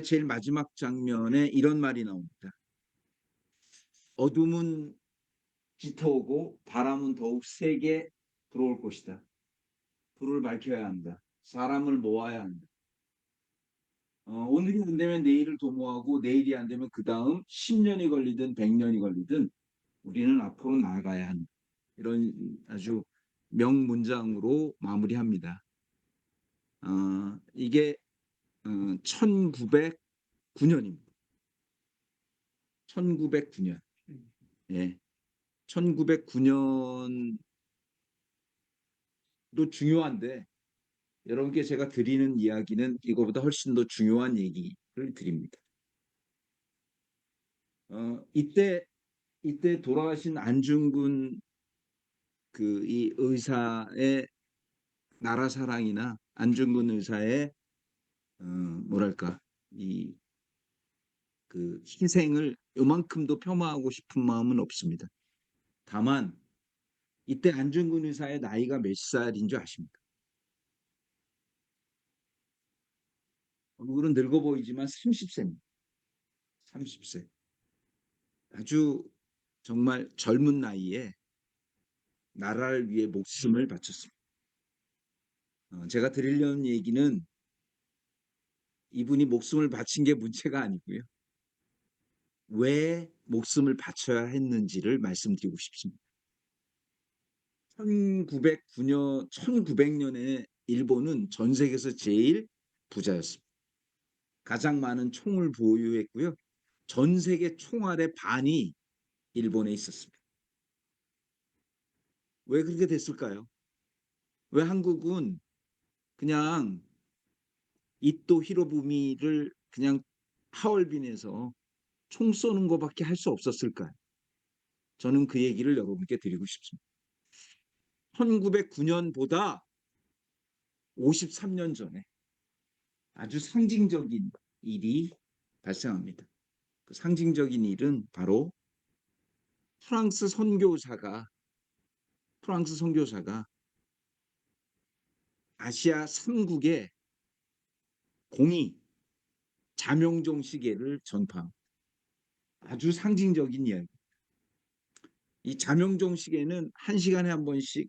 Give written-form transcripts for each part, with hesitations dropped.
제일 마지막 장면에 이런 말이 나옵니다. 어둠은 짙어오고 바람은 더욱 세게 불어올 것이다. 불을 밝혀야 한다. 사람을 모아야 한다. 오늘이 안 되면 내일을 도모하고 내일이 안 되면 그 다음 10년이 걸리든 100년이 걸리든 우리는 앞으로 나아가야 한다. 이런 아주 명문장으로 마무리합니다. 이게 1909년입니다. 1909년. 예. 1909년도 중요한데 여러분께 제가 드리는 이야기는 이거보다 훨씬 더 중요한 얘기를 드립니다. 이때 돌아가신 안중근 이 의사의 나라 사랑이나 안중근 의사의 뭐랄까 이 희생을 요만큼도 폄하하고 싶은 마음은 없습니다. 다만 이때 안중근 의사의 나이가 몇 살인 줄 아십니까? 얼굴은 늙어 보이지만 30세입니다. 30세. 아주 정말 젊은 나이에 나라를 위해 목숨을 바쳤습니다. 제가 드리려는 얘기는 이분이 목숨을 바친 게 문제가 아니고요. 왜 목숨을 바쳐야 했는지를 말씀드리고 싶습니다. 1900년에 일본은 전 세계에서 제일 부자였습니다. 가장 많은 총을 보유했고요. 전 세계 총알의 반이 일본에 있었습니다. 왜 그렇게 됐을까요? 왜 한국은 그냥 이토 히로부미를 그냥 하얼빈에서 총 쏘는 것밖에 할 수 없었을까요? 저는 그 얘기를 여러분께 드리고 싶습니다. 1909년보다 53년 전에 아주 상징적인 일이 발생합니다. 그 상징적인 일은 바로 프랑스 선교사가 아시아 3국에 공의 자명종 시계를 전파합니다. 아주 상징적인 이야기. 이 자명종 시계는 1시간에 한 번씩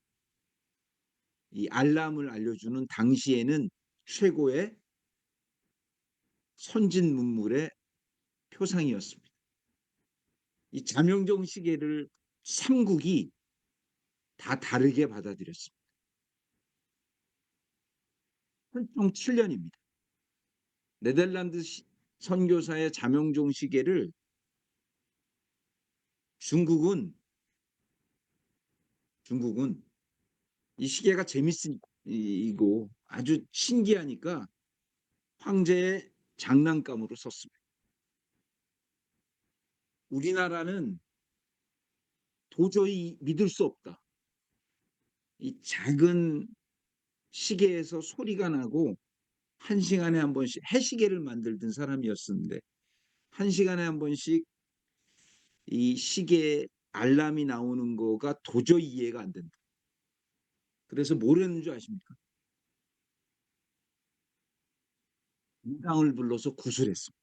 이 알람을 알려주는 당시에는 최고의 선진 문물의 표상이었습니다. 이 자명종 시계를 3국이 다 다르게 받아들였습니다. 총 7년입니다. 네덜란드 선교사의 자명종 시계를 중국은 이 시계가 재밌고 아주 신기하니까 황제의 장난감으로 썼습니다. 우리나라는 도저히 믿을 수 없다. 이 작은 시계에서 소리가 나고 1시간에 한 번씩 해시계를 만들던 사람이었었는데 1시간에 한 번씩 이 시계 알람이 나오는 거가 도저히 이해가 안 된다. 그래서 뭘 했는 줄 아십니까? 무당을 불러서 구슬했습니다.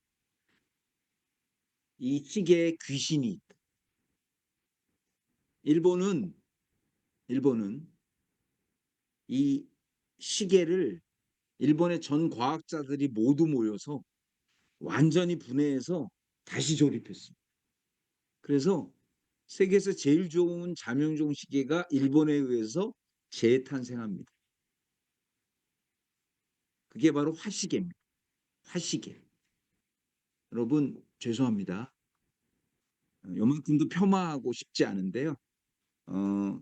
이 시계에 귀신이 있다. 일본은 이 시계를 일본의 전 과학자들이 모두 모여서 완전히 분해해서 다시 조립했습니다. 그래서 세계에서 제일 좋은 자명종 시계가 일본에 의해서 재탄생합니다. 그게 바로 화시계입니다. 화시계. 여러분 죄송합니다. 요만큼도 폄하하고 싶지 않은데요.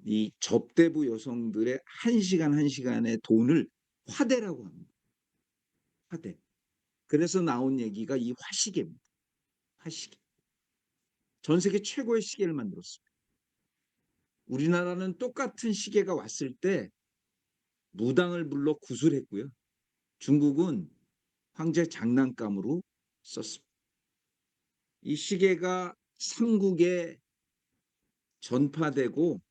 이 접대부 여성들의 1시간 1시간의 돈을 화대라고 합니다. 화대. 그래서 나온 얘기가 이 화시계입니다. 화시계. 전 세계 최고의 시계를 만들었습니다. 우리나라는 똑같은 시계가 왔을 때 무당을 불러 구술했고요. 중국은 황제 장난감으로 썼습니다. 이 시계가 삼국에 전파되고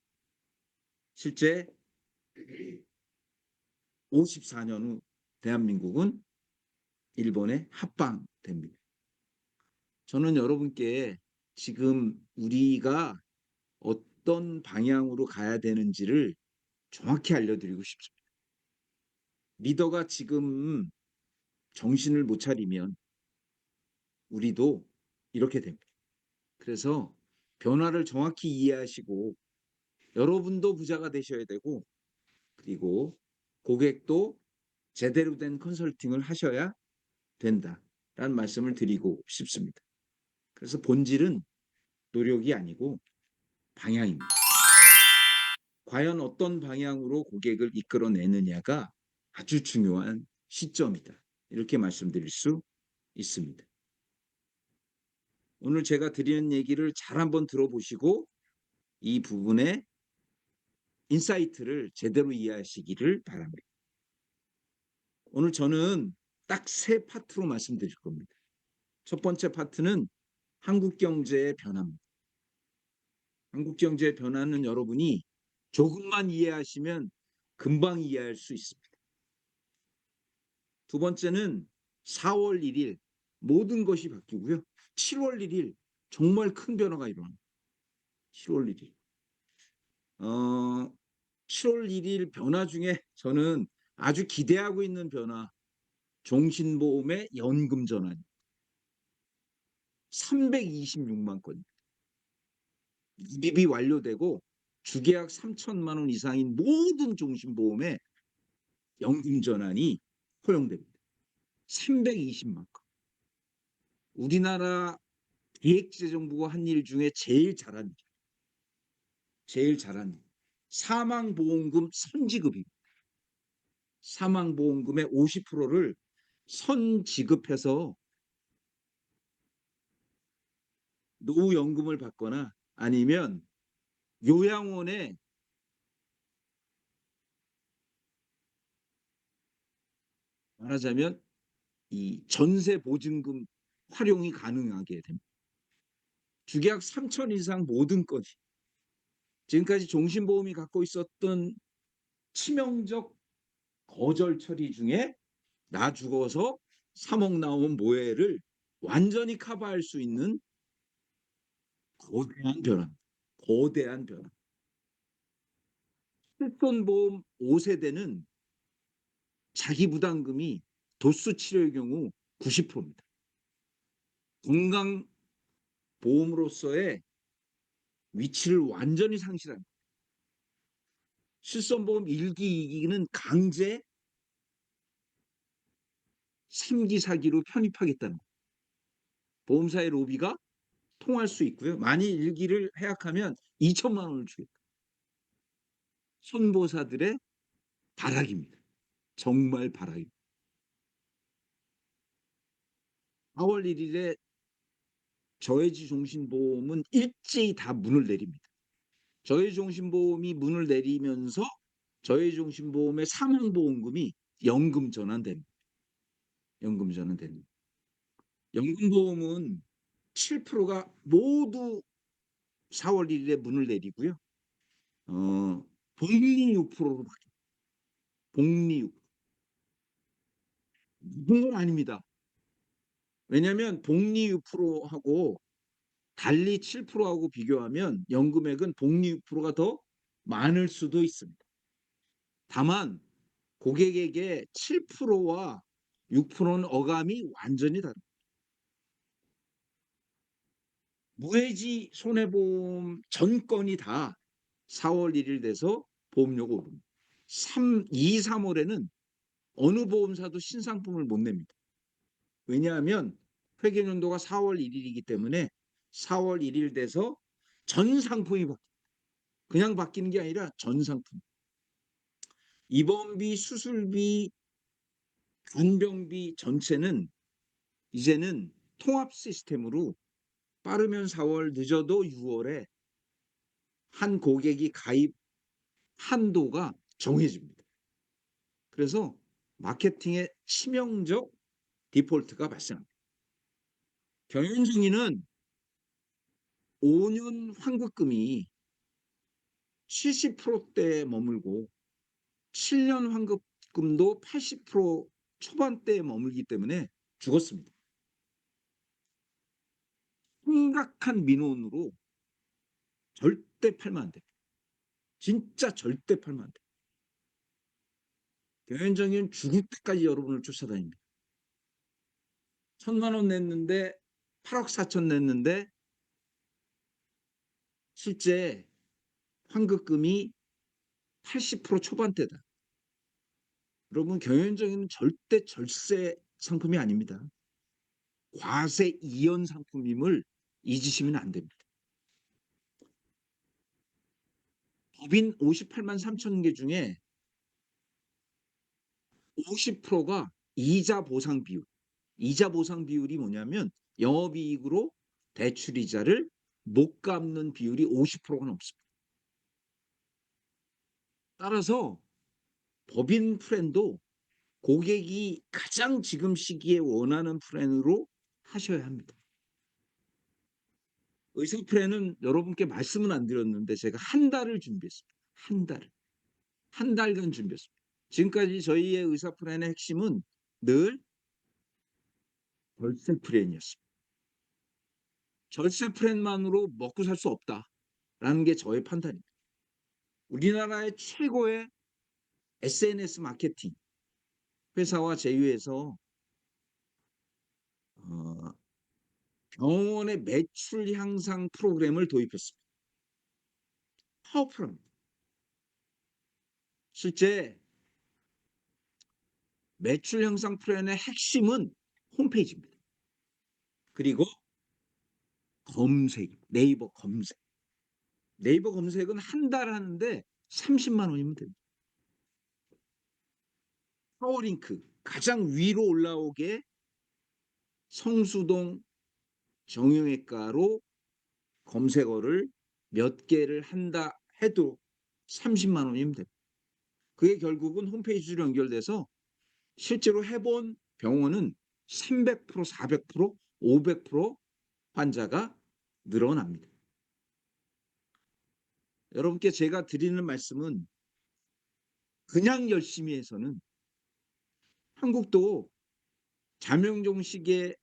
실제 54년 후 대한민국은 일본에 합방됩니다. 저는 여러분께 지금 우리가 어떤 방향으로 가야 되는지를 정확히 알려드리고 싶습니다. 리더가 지금 정신을 못 차리면 우리도 이렇게 됩니다. 그래서 변화를 정확히 이해하시고 여러분도 부자가 되셔야 되고, 그리고 고객도 제대로 된 컨설팅을 하셔야 된다라는 말씀을 드리고 싶습니다. 그래서 본질은 노력이 아니고 방향입니다. 과연 어떤 방향으로 고객을 이끌어내느냐가 아주 중요한 시점이다. 이렇게 말씀드릴 수 있습니다. 오늘 제가 드리는 얘기를 잘 한번 들어보시고 이 부분에 인사이트를 제대로 이해하시기를 바랍니다. 오늘 저는 딱 세 파트로 말씀드릴 겁니다. 첫 번째 파트는 한국 경제의 변화입니다. 한국 경제의 변화는 여러분이 조금만 이해하시면 금방 이해할 수 있습니다. 두 번째는 4월 1일 모든 것이 바뀌고요. 7월 1일 정말 큰 변화가 일어납니다. 7월 1일. 7월 1일 변화 중에 저는 아주 기대하고 있는 변화, 종신보험의 연금 전환 326만 건. 입입이 완료되고 주계약 3천만 원 이상인 모든 종신보험에 연금 전환이 허용됩니다. 320만 건. 우리나라 기획재정부가 한 일 중에 제일 잘한 일. 제일 잘한 일. 사망보험금 선지급입니다. 사망보험금의 50%를 선지급해서 노후연금을 받거나 아니면 요양원에 말하자면 이 전세보증금 활용이 가능하게 됩니다. 주계약 3천 이상 모든 것이 지금까지 종신보험이 갖고 있었던 치명적 거절 처리 중에 나 죽어서 3억 나오면 뭐해를 완전히 커버할 수 있는 거대한 변화. 거대한 변화. 실손보험 5세대는 자기 부담금이 도수 치료의 경우 90%입니다. 건강보험으로서의 위치를 완전히 상실합니다. 실손보험 1기, 2기는 강제 3기, 4기로 편입하겠다는 거예요. 보험사의 로비가 통할 수 있고요. 만일 1기를 해약하면 2천만 원을 주겠다. 손보사들의 발악입니다. 정말 발악입니다. 4월 1일에 저해지종신보험은 일제히 다 문을 내립니다. 저해종신보험이 문을 내리면서 저해종신보험의 사망보험금이 연금 전환됩니다. 연금 전환됩니다. 연금보험은 7%가 모두 4월 1일에 문을 내리고요. 복리 6%로 바뀝니다. 복리 6%. 이건 건 아닙니다. 왜냐하면 복리 6%하고 달리 7%하고 비교하면 연금액은 복리 6%가 더 많을 수도 있습니다. 다만 고객에게 7%와 6%는 어감이 완전히 다릅니다. 무해지 손해보험 전 건이 다 4월 1일 돼서 보험료가 오릅니다. 2, 3월에는 어느 보험사도 신상품을 못 냅니다. 왜냐하면 회계연도가 4월 1일이기 때문에 4월 1일 돼서 전 상품이 바뀝니다. 그냥 바뀌는 게 아니라 전 상품. 입원비, 수술비, 간병비 전체는 이제는 통합 시스템으로 빠르면 4월, 늦어도 6월에 한 고객이 가입 한도가 정해집니다. 그래서 마케팅에 치명적 디폴트가 발생합니다. 경영중위는 5년 환급금이 70%대에 머물고 7년 환급금도 80% 초반대에 머물기 때문에 죽었습니다. 심각한 민원으로 절대 팔면 안 됩니다. 진짜 절대 팔면 안 돼요. 경영정의는 죽을 때까지 여러분을 쫓아다닙니다. 1,000만 원 냈는데 8억 4천 냈는데 실제 환급금이 80% 초반대다. 여러분 경영정의는 절대 절세 상품이 아닙니다. 과세 이연 상품임을 잊으시면 안 됩니다. 법인 58만 3천 개 중에 50%가 이자 보상 비율. 이자 보상 비율이 뭐냐면 영업이익으로 대출이자를 못 갚는 비율이 50%가 넘습니다. 따라서 법인 플랜도 고객이 가장 지금 시기에 원하는 플랜으로 하셔야 합니다. 의사 플랜은 여러분께 말씀은 안 드렸는데 제가 한 달을 준비했습니다. 한 달. 한 달간 준비했습니다. 지금까지 저희의 의사 플랜의 핵심은 늘 절세 플랜이었습니다. 절세 플랜만으로 먹고 살 수 없다라는 게 저의 판단입니다. 우리나라의 최고의 SNS 마케팅 회사와 제휴해서 병원의 매출 향상 프로그램을 도입했습니다. 파워풀합니다. 실제 매출 향상 플랜의 핵심은 홈페이지입니다. 그리고 검색, 네이버 검색. 네이버 검색은 한 달 하는데 30만 원이면 됩니다. 파워링크 가장 위로 올라오게 성수동 정형외과로 검색어를 몇 개를 한다 해도 30만 원이면 됩니다. 그게 결국은 홈페이지로 연결돼서 실제로 해본 병원은 300%, 400%, 500% 환자가 늘어납니다. 여러분께 제가 드리는 말씀은 그냥 열심히 해서는 한국도 자명종식에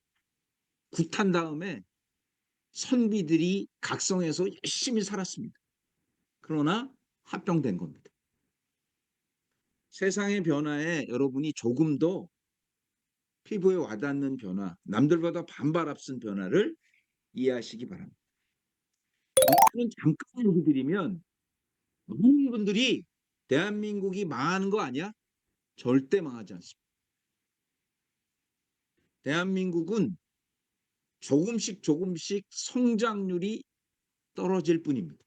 굿한 다음에 선비들이 각성해서 열심히 살았습니다. 그러나 합병된 겁니다. 세상의 변화에 여러분이 조금 더 피부에 와닿는 변화, 남들보다 반발 앞선 변화를 이해하시기 바랍니다. 이거는 잠깐 얘기 드리면 많은 분들이 대한민국이 망하는 거 아니야? 절대 망하지 않습니다. 대한민국은 조금씩 조금씩 성장률이 떨어질 뿐입니다.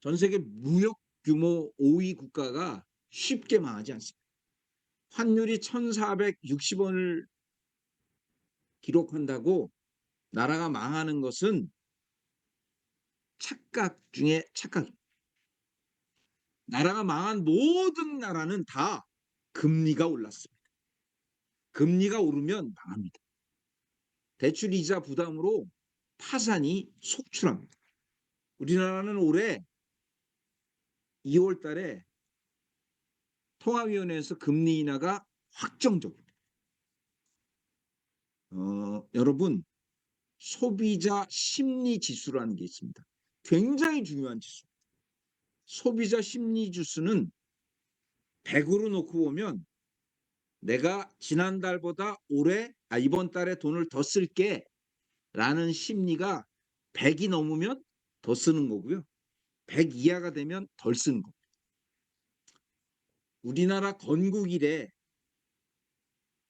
전 세계 무역 규모 5위 국가가 쉽게 망하지 않습니다. 환율이 1,460원을 기록한다고 나라가 망하는 것은 착각 중에 착각입니다. 나라가 망한 모든 나라는 다 금리가 올랐습니다. 금리가 오르면 망합니다. 대출 이자 부담으로 파산이 속출합니다. 우리나라는 올해 2월 달에 통화위원회에서 금리 인하가 확정적입니다. 여러분 소비자 심리 지수라는 게 있습니다. 굉장히 중요한 지수. 소비자 심리 지수는 100으로 놓고 보면 내가 지난달보다 이번 달에 돈을 더 쓸게 라는 심리가 100이 넘으면 더 쓰는 거고요. 100 이하가 되면 덜 쓰는 겁니다. 우리나라 건국 이래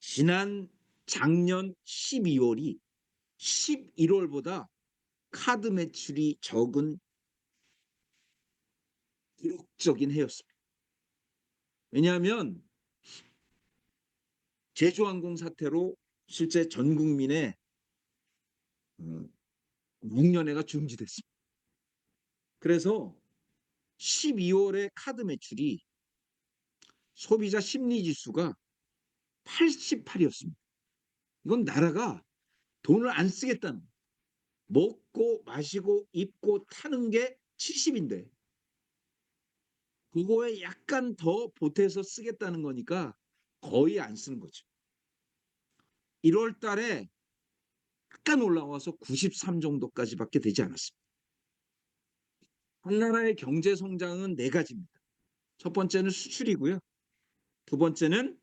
지난 작년 12월이 11월보다 카드 매출이 적은 기록적인 해였습니다. 왜냐하면 제주항공 사태로 실제 전 국민의 목련회가 중지됐습니다. 그래서 12월에 카드 매출이 소비자 심리 지수가 88이었습니다. 이건 나라가 돈을 안 쓰겠다는 거예요. 먹고 마시고 입고 타는 게 70인데 그거에 약간 더 보태서 쓰겠다는 거니까 거의 안 쓰는 거죠. 1월 달에 약간 올라와서 93 정도까지밖에 되지 않았습니다. 한 나라의 경제 성장은 4 가지입니다. 첫 번째는 수출이고요. 두 번째는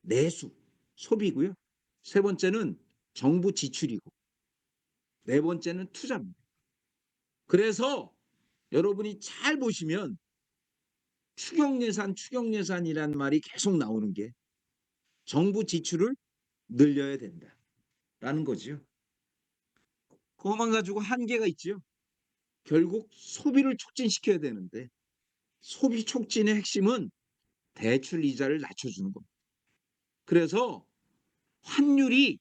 내수, 소비고요. 세 번째는 정부 지출이고 네 번째는 투자입니다. 그래서 여러분이 잘 보시면 추경예산, 추경예산이란 말이 계속 나오는 게 정부 지출을 늘려야 된다라는 거죠. 그것만 가지고 한계가 있죠. 결국 소비를 촉진시켜야 되는데 소비 촉진의 핵심은 대출 이자를 낮춰주는 겁니다. 그래서 환율이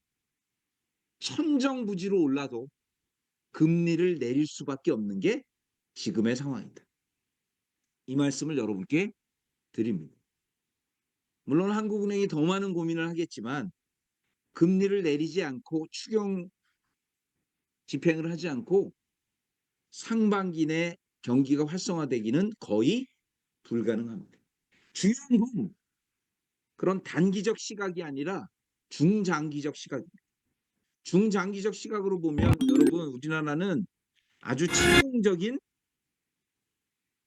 천정부지로 올라도 금리를 내릴 수밖에 없는 게 지금의 상황이다. 이 말씀을 여러분께 드립니다. 물론 한국은행이 더 많은 고민을 하겠지만 금리를 내리지 않고 추경 집행을 하지 않고 상반기 내 경기가 활성화되기는 거의 불가능합니다. 중요한 건 그런 단기적 시각이 아니라 중장기적 시각입니다. 중장기적 시각으로 보면 여러분 우리나라는 아주 치명적인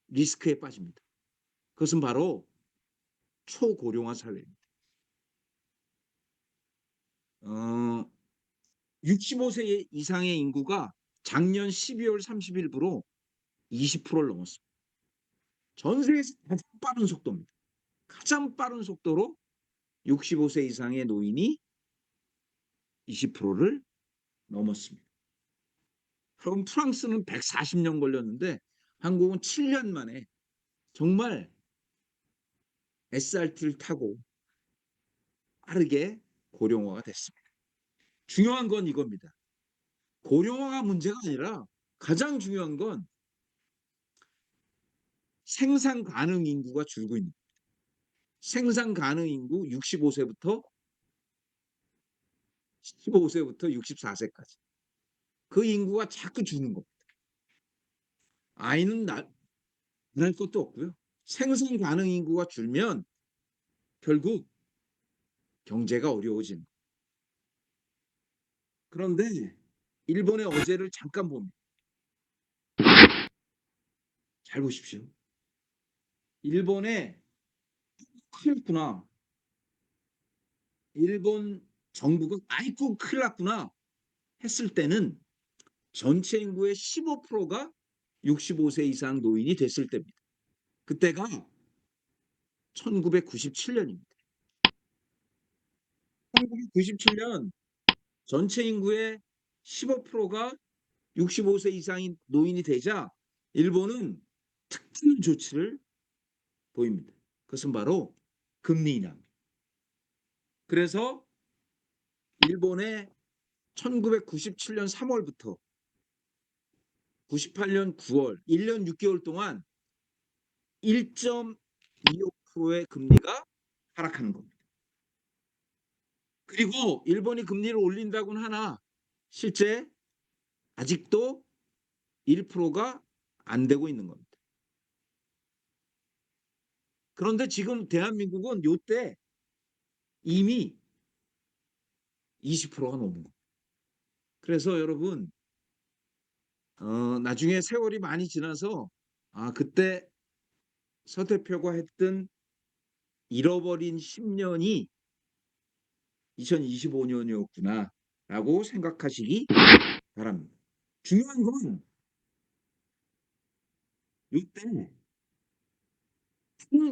리스크에 빠집니다. 그것은 바로 초고령화 사회입니다. 65세 이상의 인구가 작년 12월 30일부로 20%를 넘었습니다. 전 세계에서 가장 빠른 속도입니다. 가장 빠른 속도로 65세 이상의 노인이 20%를 넘었습니다. 그럼 프랑스는 140년 걸렸는데 한국은 7년 만에 정말 SRT를 타고 빠르게 고령화가 됐습니다. 중요한 건 이겁니다. 고령화가 문제가 아니라 가장 중요한 건 생산 가능 인구가 줄고 있는 거예요. 생산 가능 인구 65세부터 15세부터 64세까지. 그 인구가 자꾸 주는 겁니다. 아이는 낳을 것도 없고요. 생산 가능 인구가 줄면 결국 경제가 어려워지는 거예요. 그런데 일본의 어제를 잠깐 봅니다. 잘 보십시오. 일본에 큰일 났구나. 일본 정부가 아이고 큰일 났구나 했을 때는 전체 인구의 15%가 65세 이상 노인이 됐을 때입니다. 그때가 1997년입니다. 1997년 전체 인구의 15%가 65세 이상인 노인이 되자 일본은 특별 조치를 보입니다. 그것은 바로 금리 인하입니다. 그래서 일본의 1997년 3월부터 98년 9월 1년 6개월 동안 1.25%의 금리가 하락하는 겁니다. 그리고 일본이 금리를 올린다고는 하나 실제 아직도 1%가 안 되고 있는 겁니다. 그런데 지금 대한민국은 요때 이미 20%가 넘은 겁니다. 그래서 여러분 나중에 세월이 많이 지나서 그때 서 대표가 했던 잃어버린 10년이 2025년이었구나라고 생각하시기 바랍니다. 중요한 건 이때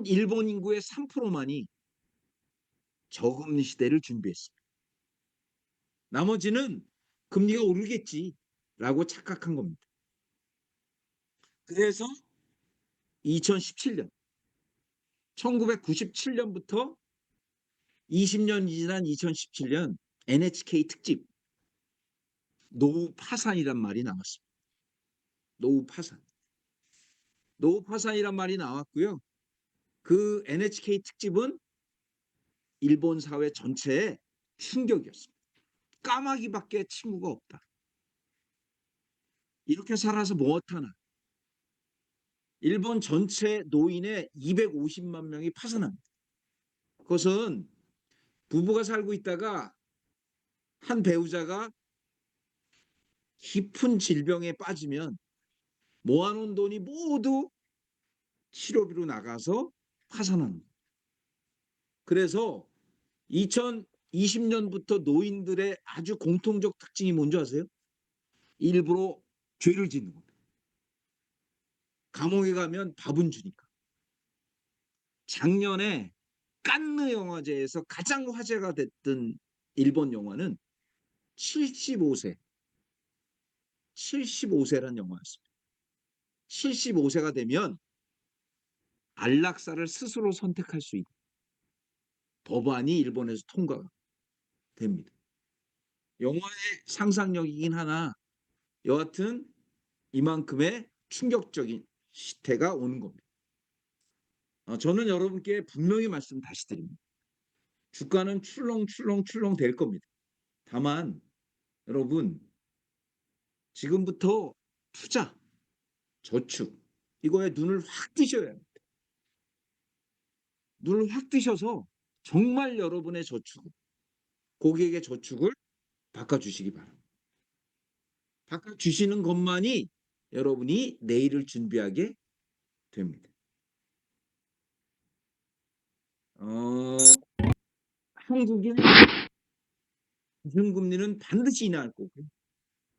일본 인구의 3%만이 저금리 시대를 준비했습니다. 나머지는 금리가 오르겠지라고 착각한 겁니다. 그래서 2017년, 1997년부터 20년이 지난 2017년 NHK 특집 노후 파산이란 말이 나왔습니다. 노후 파산. 노후 파산이란 말이 나왔고요. 그 NHK 특집은 일본 사회 전체에 충격이었습니다. 까마귀밖에 친구가 없다. 이렇게 살아서 무엇하나. 일본 전체 노인의 250만 명이 파산합니다. 그것은 부부가 살고 있다가 한 배우자가 깊은 질병에 빠지면 모아놓은 돈이 모두 치료비로 나가서 파산하는 거예요. 그래서 2020년부터 노인들의 아주 공통적 특징이 뭔지 아세요? 일부러 죄를 짓는 겁니다. 감옥에 가면 밥은 주니까. 작년에 칸느 영화제에서 가장 화제가 됐던 일본 영화는 75세, 75세란 영화였습니다. 75세가 되면 안락사를 스스로 선택할 수 있는 법안이 일본에서 통과가 됩니다. 영화의 상상력이긴 하나 여하튼 이만큼의 충격적인 시태가 오는 겁니다. 저는 여러분께 분명히 말씀 다시 드립니다. 주가는 출렁출렁 될 겁니다. 다만 여러분 지금부터 투자, 저축 이거에 눈을 확 뜨셔야 합니다. 눈을 확 뜨셔서 정말 여러분의 저축, 고객의 저축을 바꿔주시기 바랍니다. 바꿔주시는 것만이 여러분이 내일을 준비하게 됩니다. 한국의 기준금리는 반드시 인하할 거고요.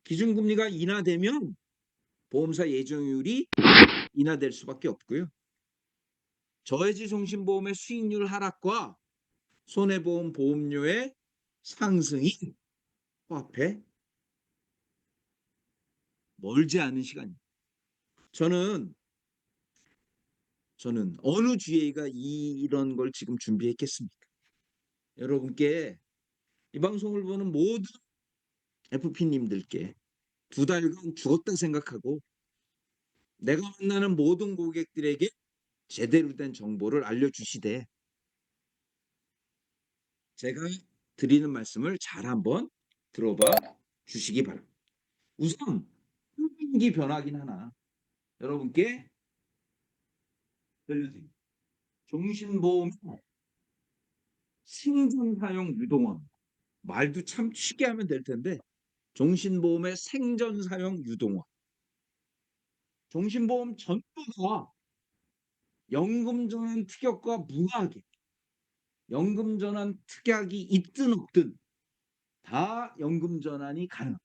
기준금리가 인하되면 보험사 예정률이 인하될 수밖에 없고요. 저해지종신보험의 수익률 하락과 손해보험 보험료의 상승이 코앞에 멀지 않은 시간입니다. 저는 어느 GA가 이런 걸 지금 준비했겠습니까? 여러분께 이 방송을 보는 모든 FP님들께 2달간 죽었다 생각하고 내가 만나는 모든 고객들에게 제대로 된 정보를 알려주시되 제가 드리는 말씀을 잘 한번 들어봐 주시기 바랍니다. 우선 후반기 변화긴 하나 여러분께 들려드립니다. 종신보험 생존 사용 유동원 말도 참 쉽게 하면 될 텐데 종신보험의 생존 사용 유동원 종신보험 전부가 연금전환 특약과 무관하게 연금전환 특약이 있든 없든 다 연금전환이 가능합니다.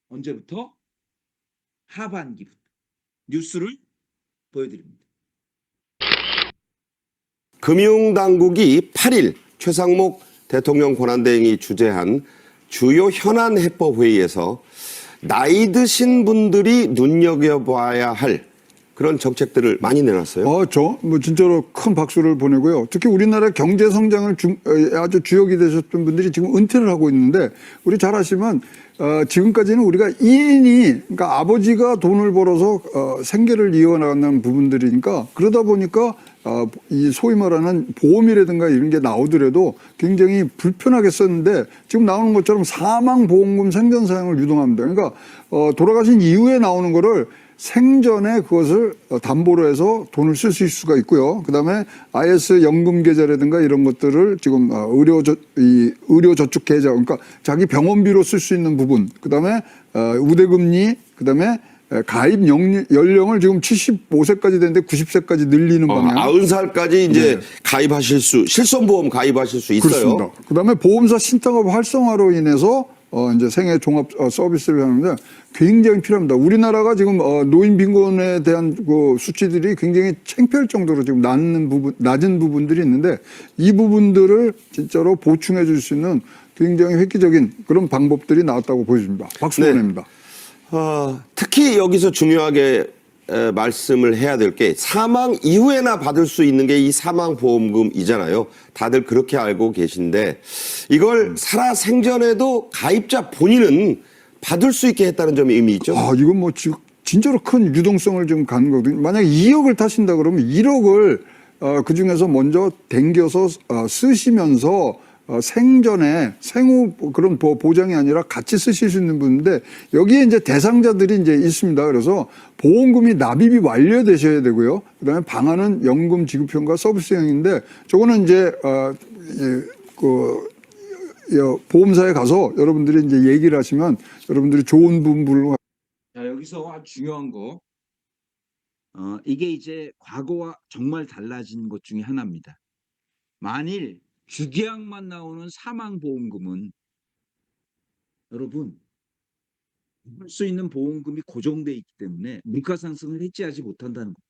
언제부터? 하반기부터. 뉴스를 보여드립니다. 금융당국이 8일 최상목 대통령 권한대행이 주재한 주요 현안 해법 회의에서 나이 드신 분들이 눈여겨봐야 할 그런 정책들을 많이 내놨어요. 진짜로 큰 박수를 보내고요. 특히 우리나라 경제 성장을 아주 주역이 되셨던 분들이 지금 은퇴를 하고 있는데 우리 잘 아시면 지금까지는 우리가 2인이 그러니까 아버지가 돈을 벌어서 생계를 이어나가는 부분들이니까 그러다 보니까 이 소위 말하는 보험이라든가 이런 게 나오더라도 굉장히 불편하게 썼는데 지금 나오는 것처럼 사망보험금 생전 사용을 유동합니다. 그러니까 돌아가신 이후에 나오는 거를 생전에 그것을 담보로 해서 돈을 쓸 수 있을 수가 있고요. 그다음에 IS 연금 계좌라든가 이런 것들을 지금 의료 저축 계좌 그러니까 자기 병원비로 쓸 수 있는 부분. 그다음에 우대금리 그다음에 가입 연령을 지금 75세까지 되는데 90세까지 늘리는 방향. 90살까지 이제 가입하실 수, 실손보험 가입하실 수 있어요. 그렇습니다. 그다음에 보험사 신탁업 활성화로 인해서 이제 생애 종합 서비스를 하는데 굉장히 필요합니다. 우리나라가 지금 노인 빈곤에 대한 그 수치들이 굉장히 창피할 정도로 지금 낮은 부분들이 있는데 이 부분들을 진짜로 보충해 줄 수 있는 굉장히 획기적인 그런 방법들이 나왔다고 보여집니다. 박수 보냅니다. 특히 여기서 중요하게 말씀을 해야 될 게 사망 이후에나 받을 수 있는 게 이 사망보험금이잖아요. 다들 그렇게 알고 계신데 이걸 살아 생전에도 가입자 본인은 받을 수 있게 했다는 점이 의미 있죠. 이건 지금 진짜로 큰 유동성을 좀 갖는 거거든요. 만약에 2억을 타신다 그러면 1억을 그중에서 먼저 댕겨서 쓰시면서 생전에 생후 그런 보장이 아니라 같이 쓰실 수 있는 분인데 여기에 이제 대상자들이 이제 있습니다. 그래서 보험금이 납입이 완료되셔야 되고요. 그다음에 방안은 연금 지급형과 서비스형인데 저거는 이제 보험사에 가서 여러분들이 이제 얘기를 하시면 여러분들이 좋은 분들로 자, 여기서 아주 중요한 거, 이게 이제 과거와 정말 달라진 것 중에 하나입니다. 만일 주계약만 나오는 사망보험금은 여러분 할 수 있는 보험금이 고정돼 있기 때문에 물가 상승을 해지하지 못한다는 거.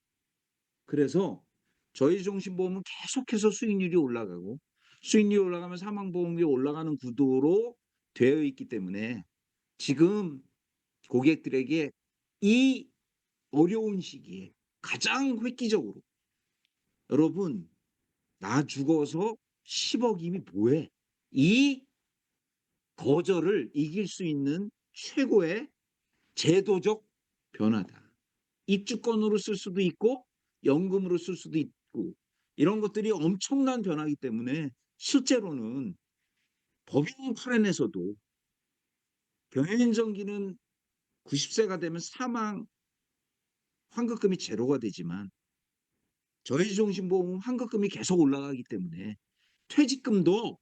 그래서 저희 종신보험은 계속해서 수익률이 올라가고 수익률이 올라가면 사망보험이 올라가는 구도로 되어 있기 때문에 지금 고객들에게 이 어려운 시기에 가장 획기적으로 여러분 나 죽어서 10억이면 뭐해? 이 거절을 이길 수 있는 최고의 제도적 변화다. 입주권으로 쓸 수도 있고 연금으로 쓸 수도 있고 이런 것들이 엄청난 변화이기 때문에 실제로는 법인 플랜에서도 병행정기는 90세가 되면 사망 환급금이 제로가 되지만 저해주종신보험은 환급금이 계속 올라가기 때문에 퇴직금도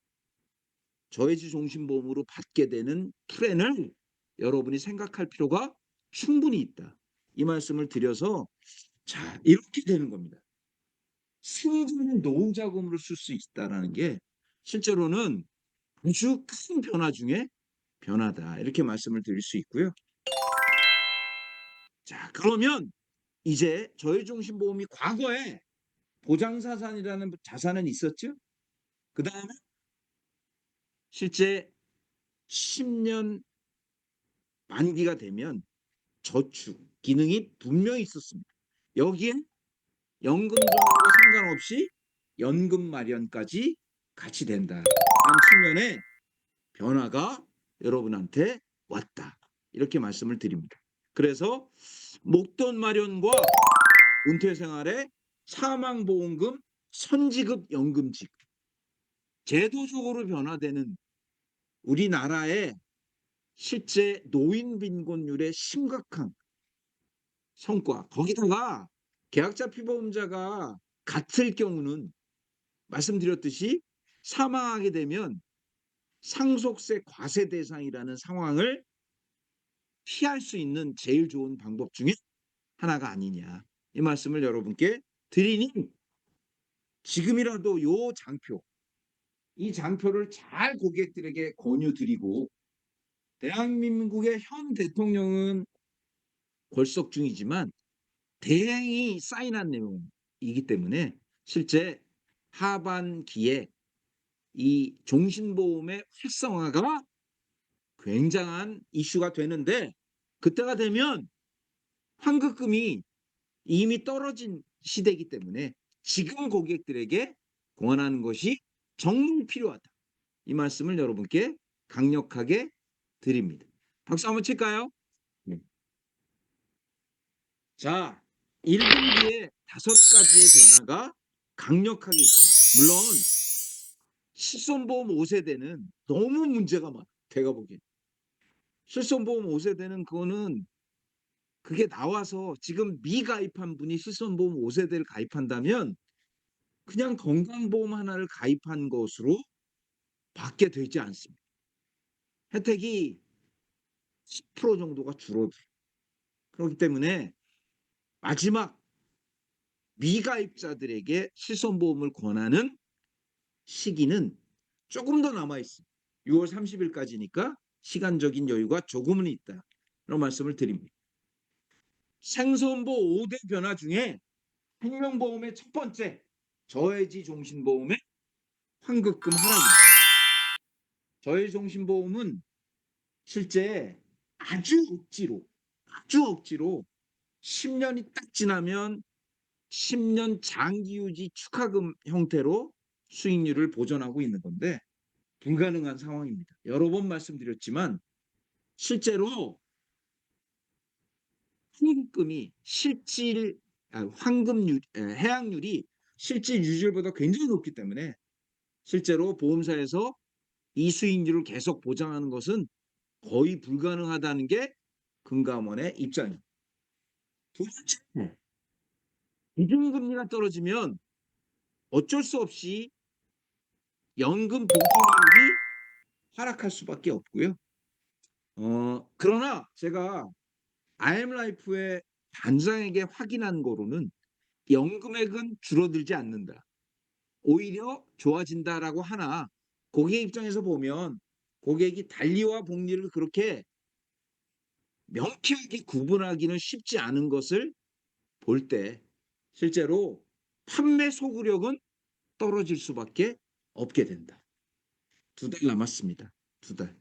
저해주종신보험으로 받게 되는 플랜을 여러분이 생각할 필요가 충분히 있다. 이 말씀을 드려서 자 이렇게 되는 겁니다. 생존의 노후자금으로 쓸 수 있다는 게 실제로는 아주 큰 변화 중에 변화다. 이렇게 말씀을 드릴 수 있고요. 자 그러면 이제 저해종신보험이 과거에 보장자산이라는 자산은 있었죠. 그 다음에 실제 10년 만기가 되면 저축 기능이 분명히 있었습니다. 여기에 연금 정보와 상관없이 연금 마련까지 같이 된다. 한 측면의 변화가 여러분한테 왔다. 이렇게 말씀을 드립니다. 그래서 목돈 마련과 은퇴 생활의 사망보험금, 선지급 연금 지급 제도적으로 변화되는 우리나라의 실제 노인 빈곤율의 심각한 성과 거기다가 계약자 피보험자가 같을 경우는 말씀드렸듯이 사망하게 되면 상속세 과세 대상이라는 상황을 피할 수 있는 제일 좋은 방법 중에 하나가 아니냐 이 말씀을 여러분께 드리니 지금이라도 요 장표 이 장표를 잘 고객들에게 권유드리고 대한민국의 현 대통령은 골석 중이지만 대행이 사인한 내용이기 때문에 실제 하반기에 이 종신보험의 활성화가 굉장한 이슈가 되는데 그때가 되면 환급금이 이미 떨어진 시대이기 때문에 지금 고객들에게 권하는 것이 정말 필요하다. 이 말씀을 여러분께 강력하게 드립니다. 박수 한번 칠까요? 네. 자, 1분기에 5가지의 변화가 강력하게 있습니다. 물론 실손보험 5세대는 너무 문제가 많아. 제가 보기엔. 실손보험 5세대는 그거는 그게 나와서 지금 미가입한 분이 실손보험 5세대를 가입한다면 그냥 건강보험 하나를 가입한 것으로 받게 되지 않습니다. 혜택이 10% 정도가 줄어들어요. 그렇기 때문에 마지막 미가입자들에게 실손보험을 권하는 시기는 조금 더 남아있습니다. 6월 30일까지니까 시간적인 여유가 조금은 있다. 이런 말씀을 드립니다. 생선보 5대 변화 중에 생명보험의 첫 번째 저해지 종신보험의 환급금 하락입니다. 저해지 종신보험은 실제 아주 억지로 10년이 딱 지나면 10년 장기유지 축하금 형태로 수익률을 보전하고 있는 건데 불가능한 상황입니다. 여러 번 말씀드렸지만 실제로 환급금이 환급률 해약률이 실질 유지율보다 굉장히 높기 때문에 실제로 보험사에서 이 수익률을 계속 보장하는 것은 거의 불가능하다는 게 금감원의 입장입니다. 두 번째, 기준금리가 떨어지면 어쩔 수 없이 연금 보증률이 하락할 수밖에 없고요. 그러나 제가 IMLife의 단장에게 확인한 거로는 연금액은 줄어들지 않는다. 오히려 좋아진다라고 하나 고객 입장에서 보면 고객이 달리와 복리를 그렇게 명쾌하게 구분하기는 쉽지 않은 것을 볼 때 실제로 판매 소구력은 떨어질 수밖에 없게 된다. 2달 남았습니다. 2달.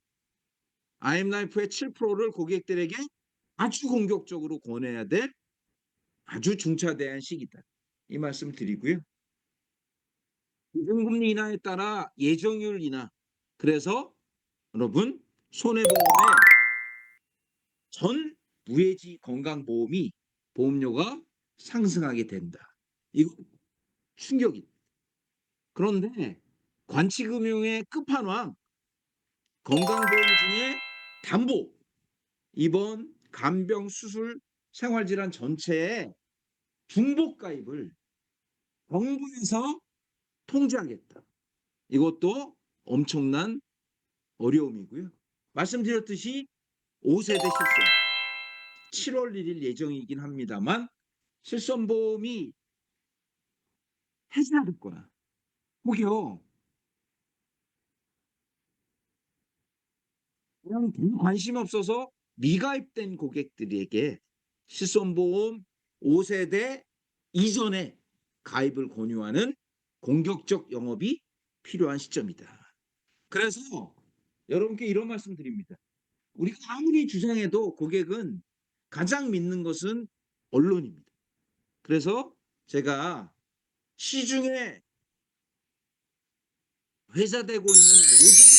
IMLife의 7%를 고객들에게 아주 공격적으로 권해야 될 아주 중차대한 시기다. 이 말씀 드리고요. 기준금리 인하에 따라 예정률 인하. 그래서 여러분 손해보험의 전 무해지 건강보험이 보험료가 상승하게 된다. 이거 충격이다. 그런데 관치금융의 끝판왕 건강보험 중에 담보 입원, 간병, 수술, 생활질환 전체의 중복 가입을 정부에서 통제하겠다. 이것도 엄청난 어려움이고요. 말씀드렸듯이 5세대 실손 7월 1일 예정이긴 합니다만 실손보험이 해지할 거야. 혹여 그냥 별로 관심 없어서 미가입된 고객들에게 실손보험 5세대 이전에 가입을 권유하는 공격적 영업이 필요한 시점이다. 그래서 여러분께 이런 말씀 드립니다. 우리가 아무리 주장해도 고객은 가장 믿는 것은 언론입니다. 그래서 제가 시중에 회자되고 있는 모든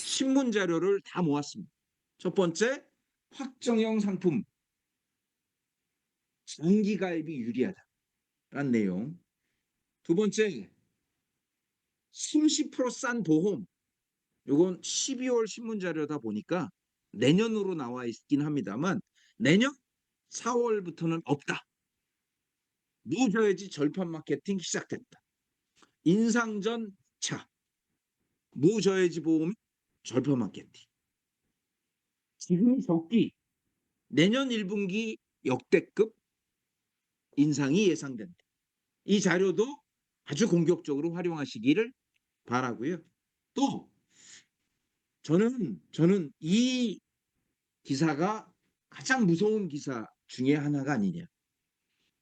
신문 자료를 다 모았습니다. 첫 번째, 확정형 상품 장기 가입이 유리하다라는 내용. 두 번째, 30%싼 보험. 요건 12월 신문 자료다 보니까 내년으로 나와 있긴 합니다만 내년 4월부터는 없다. 무저해지 절판 마케팅 시작됐다. 인상전 차, 무저해지 보험 절판 마케팅. 지금 적기 내년 1분기 역대급 인상이 예상된다. 이 자료도 아주 공격적으로 활용하시기를 바라고요. 또 저는 이 기사가 가장 무서운 기사 중에 하나가 아니냐.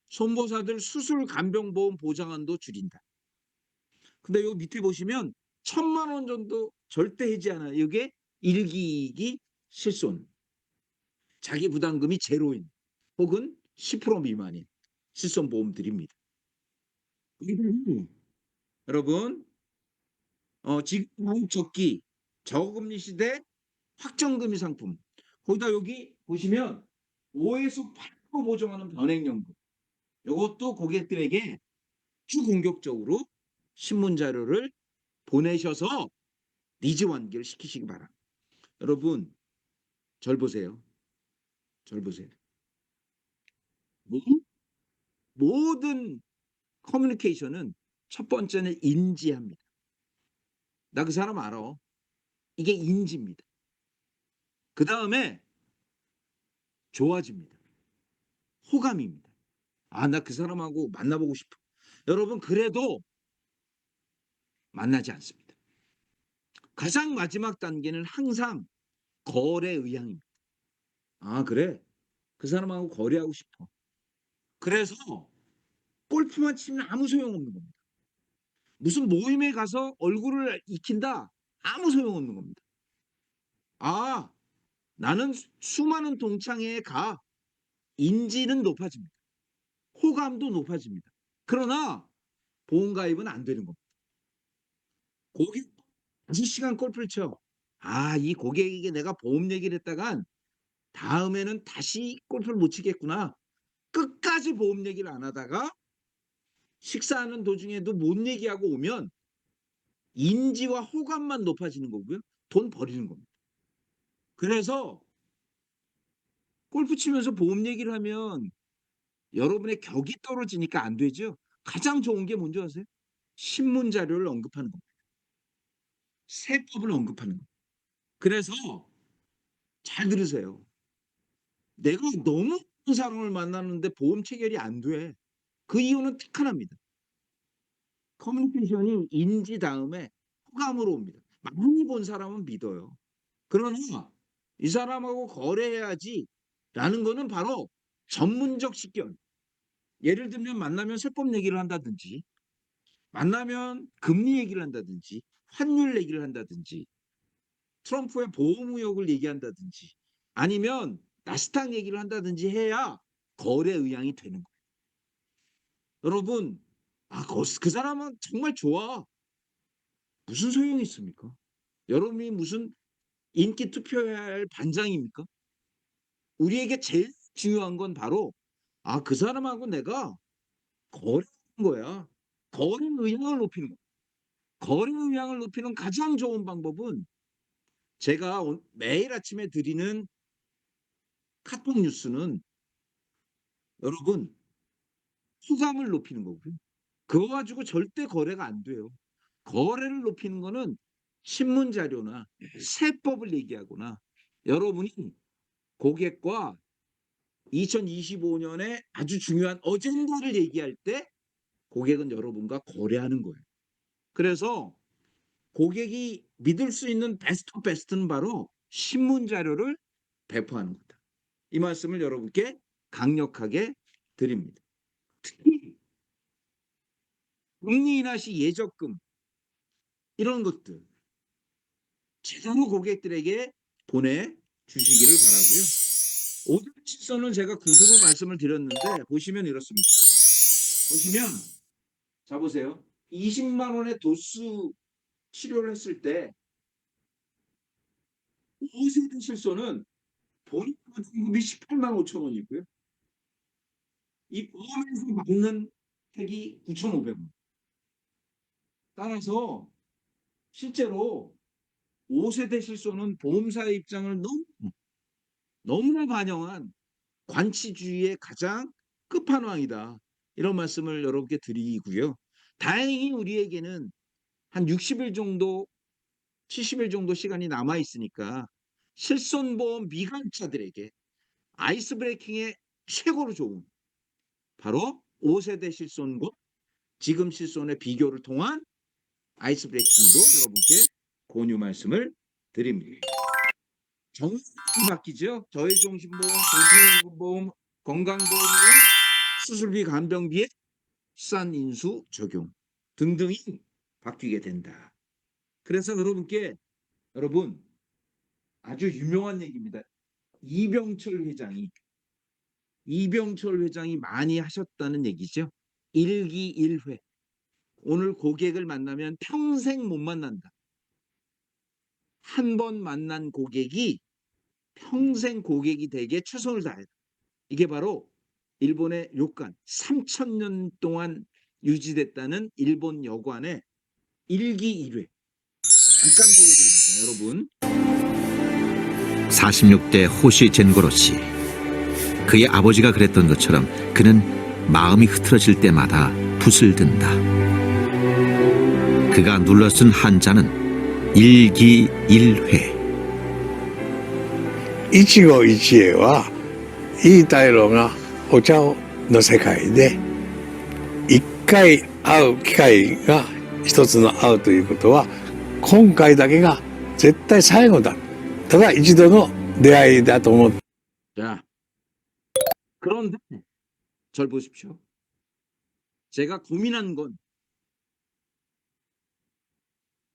손보사들 수술 간병보험 보장한도 줄인다. 근데 요 밑에 보시면 1,000만 원 정도 절대 해지 않아요. 이게 일기이기 실손. 자기 부담금이 제로인 혹은 10% 미만인 실손보험들입니다. 여러분 지금 한국 적기 저금리 시대 확정금리 상품 거기다 여기 보시면 5에서 8% 보정하는 변액연금 이것도 고객들에게 아주 공격적으로 신문 자료를 보내셔서 니즈 완결 시키시기 바랍니다. 여러분 절 보세요. 절 보세요. 모든 커뮤니케이션은 첫 번째는 인지합니다. 나 그 사람 알아. 이게 인지입니다. 그 다음에 좋아집니다. 호감입니다. 아, 나 그 사람하고 만나보고 싶어. 여러분 그래도 만나지 않습니다. 가장 마지막 단계는 항상 거래 의향입니다. 아, 그래? 그 사람하고 거래하고 싶어. 그래서 골프만 치면 아무 소용없는 겁니다. 무슨 모임에 가서 얼굴을 익힌다? 아무 소용없는 겁니다. 아, 나는 수많은 동창회에 가. 인지는 높아집니다. 호감도 높아집니다. 그러나 보험 가입은 안 되는 겁니다. 고객 5시간 골프를 쳐. 아, 이 고객에게 내가 보험 얘기를 했다간 다음에는 다시 골프를 못 치겠구나. 끝까지 보험 얘기를 안 하다가 식사하는 도중에도 못 얘기하고 오면 인지와 호감만 높아지는 거고요. 돈 버리는 겁니다. 그래서 골프 치면서 보험 얘기를 하면 여러분의 격이 떨어지니까 안 되죠. 가장 좋은 게 뭔지 아세요? 신문 자료를 언급하는 겁니다. 세법을 언급하는 겁니다. 그래서 잘 들으세요. 내가 너무 좋은 사람을 만나는데 보험 체결이 안 돼. 그 이유는 딱 하나입니다. 커뮤니케이션이 인지 다음에 호감으로 옵니다. 많이 본 사람은 믿어요. 그러나 '이 사람하고 거래해야지.'라는 거는 바로 전문적 식견. 예를 들면 만나면 세법 얘기를 한다든지, 만나면 금리 얘기를 한다든지, 환율 얘기를 한다든지, 트럼프의 보험 의혹을 얘기한다든지, 아니면 나스닥 얘기를 한다든지 해야 거래 의향이 되는 거예요. 여러분, 그 사람은 정말 좋아. 무슨 소용이 있습니까? 여러분이 무슨 인기 투표해야 할 반장입니까? 우리에게 제일 중요한 건 바로 그 사람하고 내가 거래하는 거야. 거래 의향을 높이는 거. 거래 의향을 높이는 가장 좋은 방법은 제가 매일 아침에 드리는 카톡 뉴스는 여러분 호감을 높이는 거고요. 그거 가지고 절대 거래가 안 돼요. 거래를 높이는 거는 신문 자료나 세법을 얘기하거나 여러분이 고객과 2025 년에 아주 중요한 어젠다를 얘기할 때 고객은 여러분과 거래하는 거예요. 그래서 고객이 믿을 수 있는 베스트 오브 베스트는 바로 신문 자료를 배포하는 거다. 이 말씀을 여러분께 강력하게 드립니다. 특히 금리 인하 시 예적금 이런 것들 제대로 고객들에게 보내주시기를 바라고요. 오전칠선은 제가 구두로 말씀을 드렸는데 보시면 이렇습니다. 보시면 자 보세요. 20만 원의 도수 치료를 했을 때 5세대 실손은 본인 보증금이 18만 5천 원이고요. 이 보험에서 받는 혜택이 9,500원. 따라서 실제로 5세대 실손은 보험사의 입장을 너무나 반영한 관치주의의 가장 끝판왕이다. 이런 말씀을 여러분께 드리고요. 다행히 우리에게는 한 60일 정도, 70일 정도 시간이 남아 있으니까 실손보험 미관차들에게 아이스 브레이킹에 최고로 좋은 바로 5세대 실손과 지금 실손의 비교를 통한 아이스 브레이킹도 여러분께 권유 말씀을 드립니다. 정보이 바뀌죠. 저해종신보험, 정신보험, 건강보험과 수술비 간병비의 싼 인수 적용 등등이 바뀌게 된다. 그래서 여러분 아주 유명한 얘기입니다. 이병철 회장이 많이 하셨다는 얘기죠. 일기일회. 오늘 고객을 만나면 평생 못 만난다. 한 번 만난 고객이 평생 고객이 되게 최선을 다해라. 이게 바로 일본의 료칸 3,000년 동안 유지됐다는 일본 여관의 일기일회. 잠깐 보여드립니다. 여러분. 46대 호시 젠고로 씨. 그의 아버지가 그랬던 것처럼 그는 마음이 흐트러질 때마다 붓을 든다. 그가 눌러 쓴 한자는 일기일회. 一期一会は言いたいのがお茶の世界で一回会う機会が一つの会うということは今回だけが絶対最後だ。ただ一度の出会いだと思って 자, 그런데 절 보십시오. 제가 고민한 건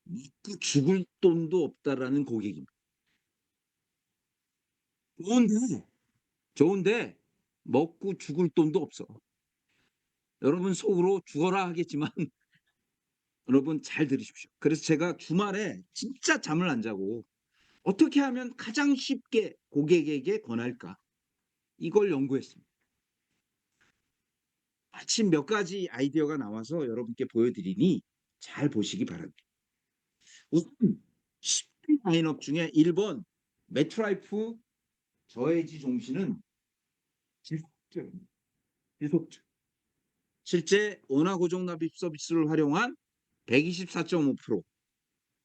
믿고 죽을 돈도 없다라는 고객입니다. 좋은데 먹고 죽을 돈도 없어. 여러분 속으로 죽어라 하겠지만 여러분 잘 들으십시오. 그래서 제가 주말에 진짜 잠을 안 자고 어떻게 하면 가장 쉽게 고객에게 권할까? 이걸 연구했습니다. 마침 몇 가지 아이디어가 나와서 여러분께 보여드리니 잘 보시기 바랍니다. 우선 10개 라인업 중에 1번 메트라이프 저해지 종신은 지속적입니다. 지속적. 실제 원화 고정 납입 서비스를 활용한 124.5%,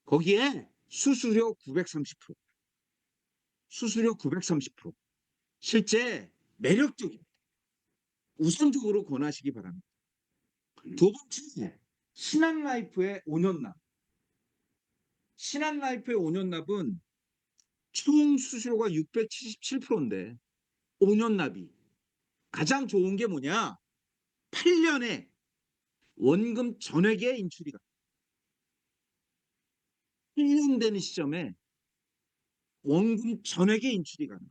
거기에 수수료 930%. 수수료 930%. 실제 매력적입니다. 우선적으로 권하시기 바랍니다. 두 번째, 신한라이프의 5년납. 신한라이프의 5년납은 총 수수료가 677%인데 5년납이 가장 좋은 게 뭐냐? 8년에 원금 전액의 인출이 가. 8년 되는 시점에 원금 전액의 인출이 가능.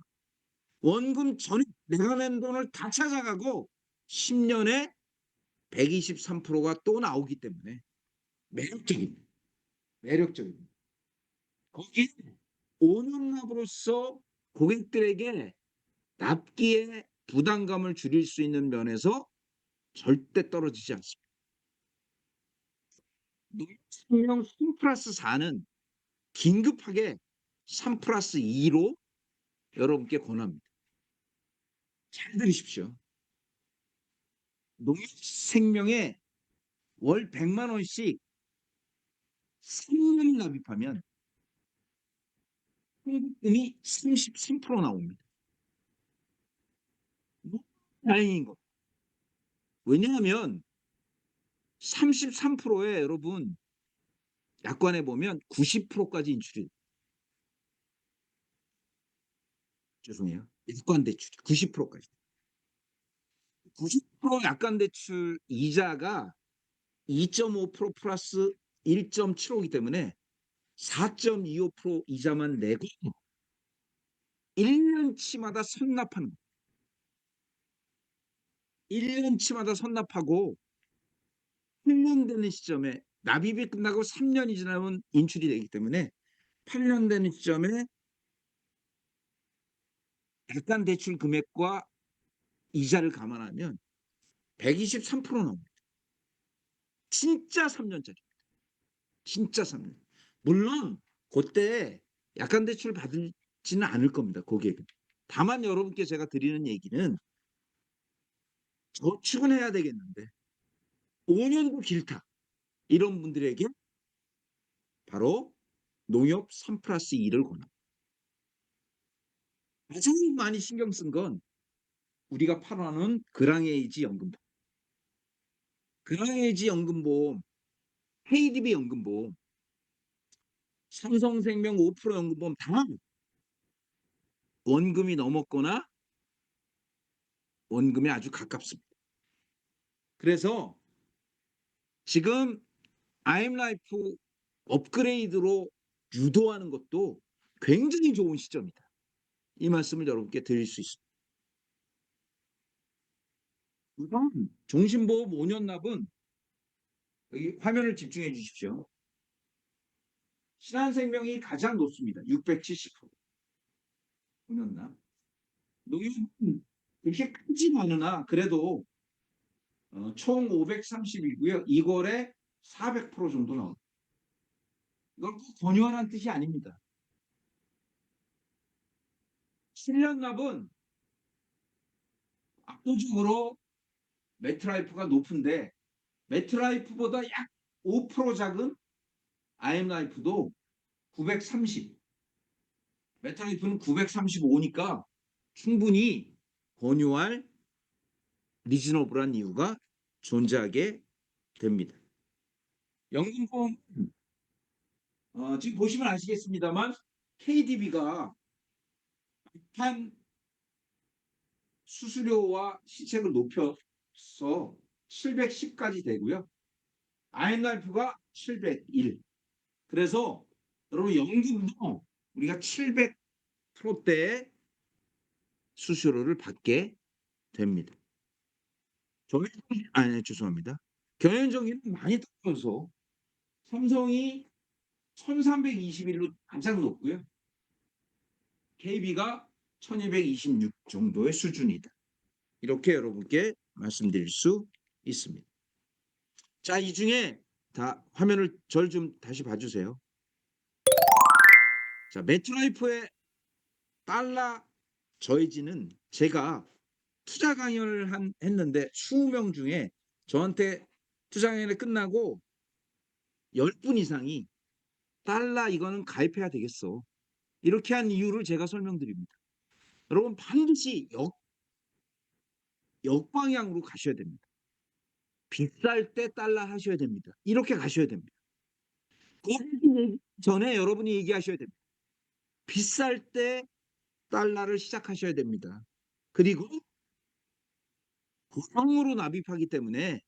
원금 전액 내가 낸 돈을 다 찾아가고 10년에 123%가 또 나오기 때문에 매력적입니다. 매력적입니다. 거기에 5년납으로서 고객들에게 납기에 부담감을 줄일 수 있는 면에서 절대 떨어지지 않습니다. 생명 3 플러스 4는 긴급하게 3 플러스 2로 여러분께 권합니다. 잘 들으십시오. 농협생명에 월 100만 원씩 3년을 납입하면 현금이 33% 나옵니다. 다행인 거. 왜냐하면 33%에 여러분 약관에 보면 90%까지 인출이 죄송해요. 약관 대출이 90%까지. 90% 약관 대출 이자가 2.5% 플러스 1.75이기 때문에 4.25% 이자만 내고 1년치마다 선납하는 거예요. 1년치마다 선납하고 8년 되는 시점에 납입이 끝나고 3년이 지나면 인출이 되기 때문에 8년 되는 시점에 약관 대출 금액과 이자를 감안하면 123% 나옵니다. 진짜 3년짜리. 진짜 3년. 물론 그때 약관 대출 받지는 않을 겁니다. 고객은. 다만 여러분께 제가 드리는 얘기는 저축은 해야 되겠는데 5년도 길다. 이런 분들에게 바로 농협 3 플러스 2를 권합니다. 가장 많이 신경 쓴 건 우리가 팔아는 그랑에이지 연금보험. 그랑에이지 연금보험, KDB 연금보험, 삼성생명 5% 연금보험 다 원금이 넘었거나 원금에 아주 가깝습니다. 그래서 지금 IM라이프 업그레이드로 유도하는 것도 굉장히 좋은 시점이다. 이 말씀을 여러분께 드릴 수 있습니다. 우선 종신보험 5년 납은 여기 화면을 집중해 주십시오. 신한생명이 가장 높습니다. 670%. 5년 납. 농협은 그렇게 크진 않으나 그래도 총 530이고요. 이거에 400% 정도 나옵니다. 이걸 꼭 권유하라는 뜻이 아닙니다. 7년 납은 압도적으로 매트라이프가 높은데 매트라이프보다 약 5% 작은 IM라이프도 930. 매트라이프는 935니까 충분히 권유할 리즈너블한 이유가 존재하게 됩니다. 연금보험 지금 보시면 아시겠습니다만 KDB가 한 수수료와 시책을 높여서 710까지 되고요. IM라이프가 701. 그래서 여러분 연금도 우리가 700%대의 수수료를 받게 됩니다. 죄송합니다. 경영정의는 많이 떨어져서 삼성이 1321로 가장 높고요. KB가 1226 정도의 수준이다. 이렇게 여러분께 말씀드릴 수 있습니다. 자, 이 중에 다 화면을 좀 다시 봐주세요. 자, 매트라이프의 달러 저해지는 제가 투자 강연을 했는데 20명 중에 저한테 투자 강연이 끝나고 10분 이상이 달러 이거는 가입해야 되겠어. 이렇게 한 이유를 제가 설명드립니다. 여러분 반드시 역방향으로 가셔야 됩니다. 비쌀 때 달러 하셔야 됩니다. 이렇게 가셔야 됩니다. 그 전에 여러분이 얘기하셔야 됩니다. 비쌀 때 달러를 시작하셔야 됩니다. 그리고 고성으로 납입하기 때문에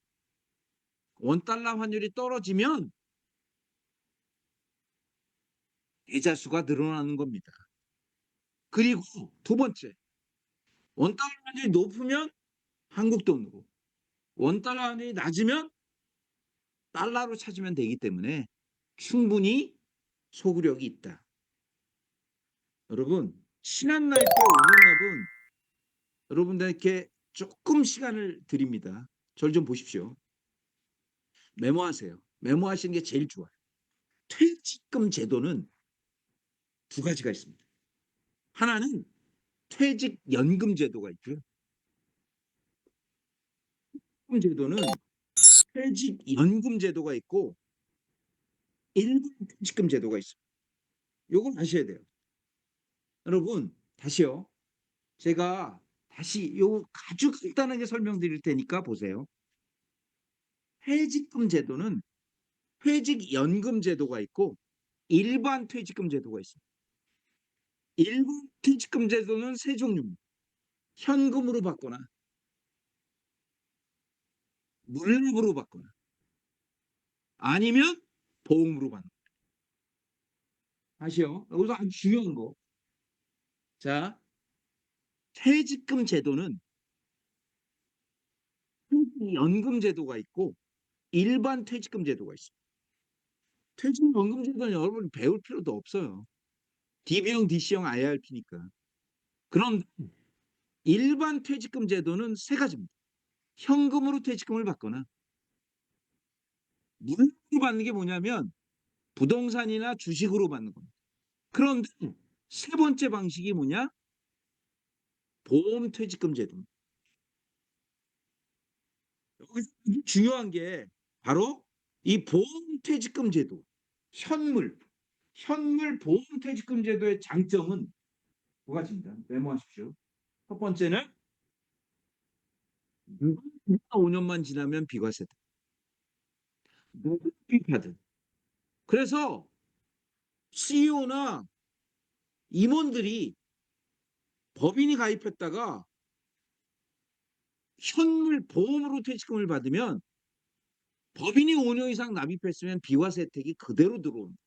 원달러 환율이 떨어지면 계좌수가 늘어나는 겁니다. 그리고 두 번째, 원달러 환율이 높으면 한국 돈으로, 원달러 환율이 낮으면 달러로 찾으면 되기 때문에 충분히 소구력이 있다. 여러분, 신한라이프의 오늘납은 여러분들께 조금 시간을 드립니다. 저를 좀 보십시오. 메모하세요. 메모하시는 게 제일 좋아요. 퇴직금 제도는 두 가지가 있습니다. 하나는 퇴직연금 제도가 있고요. 제도는 퇴직연금 제도가 있고 일반 퇴직금 제도가 있습니다. 요걸 아셔야 돼요. 여러분 다시요. 제가 다시 요 아주 간단하게 설명드릴 테니까 보세요. 퇴직금 제도는 퇴직연금 제도가 있고 일반 퇴직금 제도가 있습니다. 일반 퇴직금 제도는 세 종류입니다. 현금으로 받거나 물납으로 받거나 아니면 보험으로 받는 거. 다시요. 여기서 아주 중요한 거. 자, 퇴직금 제도는 연금 제도가 있고 일반 퇴직금 제도가 있습니다. 퇴직연금 제도는 여러분이 배울 필요도 없어요. DB형, DC형, IRP니까. 그런데 일반 퇴직금 제도는 세 가지입니다. 현금으로 퇴직금을 받거나 물로 받는 게 뭐냐면 부동산이나 주식으로 받는 겁니다. 그런데 세 번째 방식이 뭐냐? 보험 퇴직금 제도입니다. 여기서 중요한 게 바로 이 보험 퇴직금 제도, 현물 보험 퇴직금 제도의 장점은 두 가지입니다. 메모하십시오. 첫 번째는 5년만 지나면 비과세다. 누구비파든. 그래서 CEO나 임원들이 법인이 가입했다가 현물 보험으로 퇴직금을 받으면 법인이 5년 이상 납입했으면 비과세 혜택이 그대로 들어옵니다.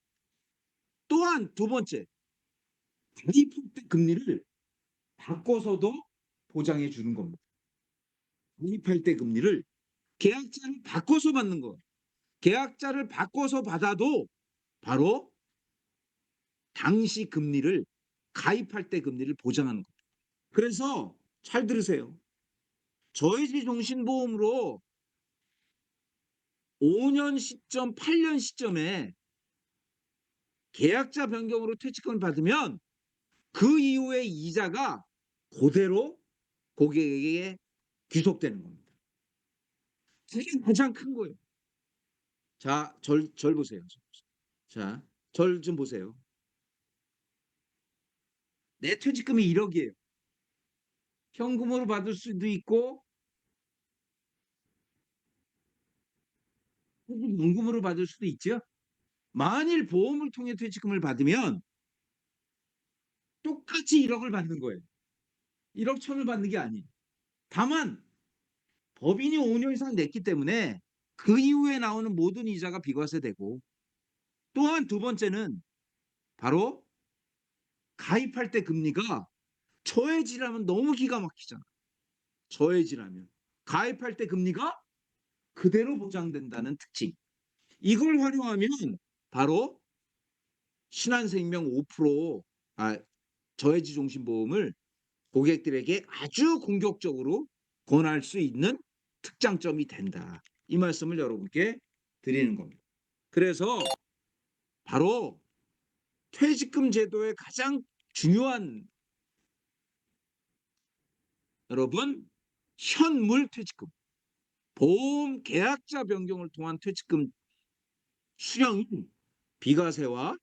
또한 두 번째, 가입할 때 금리를 바꿔서도 보장해 주는 겁니다. 가입할 때 금리를 계약자를 바꿔서 받는 거. 계약자를 바꿔서 받아도 바로 당시 금리를 가입할 때 금리를 보장하는 겁니다. 그래서 잘 들으세요. 저해지 종신보험으로 5년 시점, 8년 시점에 계약자 변경으로 퇴직금을 받으면 그 이후에 이자가 그대로 고객에게 귀속되는 겁니다. 이게 가장 큰 거예요. 자, 절 보세요. 자, 절 좀 보세요. 내 퇴직금이 1억이에요. 현금으로 받을 수도 있고 연금으로 받을 수도 있죠. 만일 보험을 통해 퇴직금을 받으면 똑같이 1억을 받는 거예요. 1억 1천을 받는 게 아니에요. 다만 법인이 5년 이상 냈기 때문에 그 이후에 나오는 모든 이자가 비과세되고 또한 두 번째는 바로 가입할 때 금리가 저해지라면 너무 기가 막히잖아. 저해지라면 가입할 때 금리가 그대로 보장된다는 특징. 이걸 활용하면 바로 신한생명 5% 저해지 종신보험을 고객들에게 아주 공격적으로 권할 수 있는 특장점이 된다. 이 말씀을 여러분께 드리는 겁니다. 그래서 바로 퇴직금 제도의 가장 중요한 여러분 현물 퇴직금, 보험 계약자 변경을 통한 퇴직금 수령이 비과세와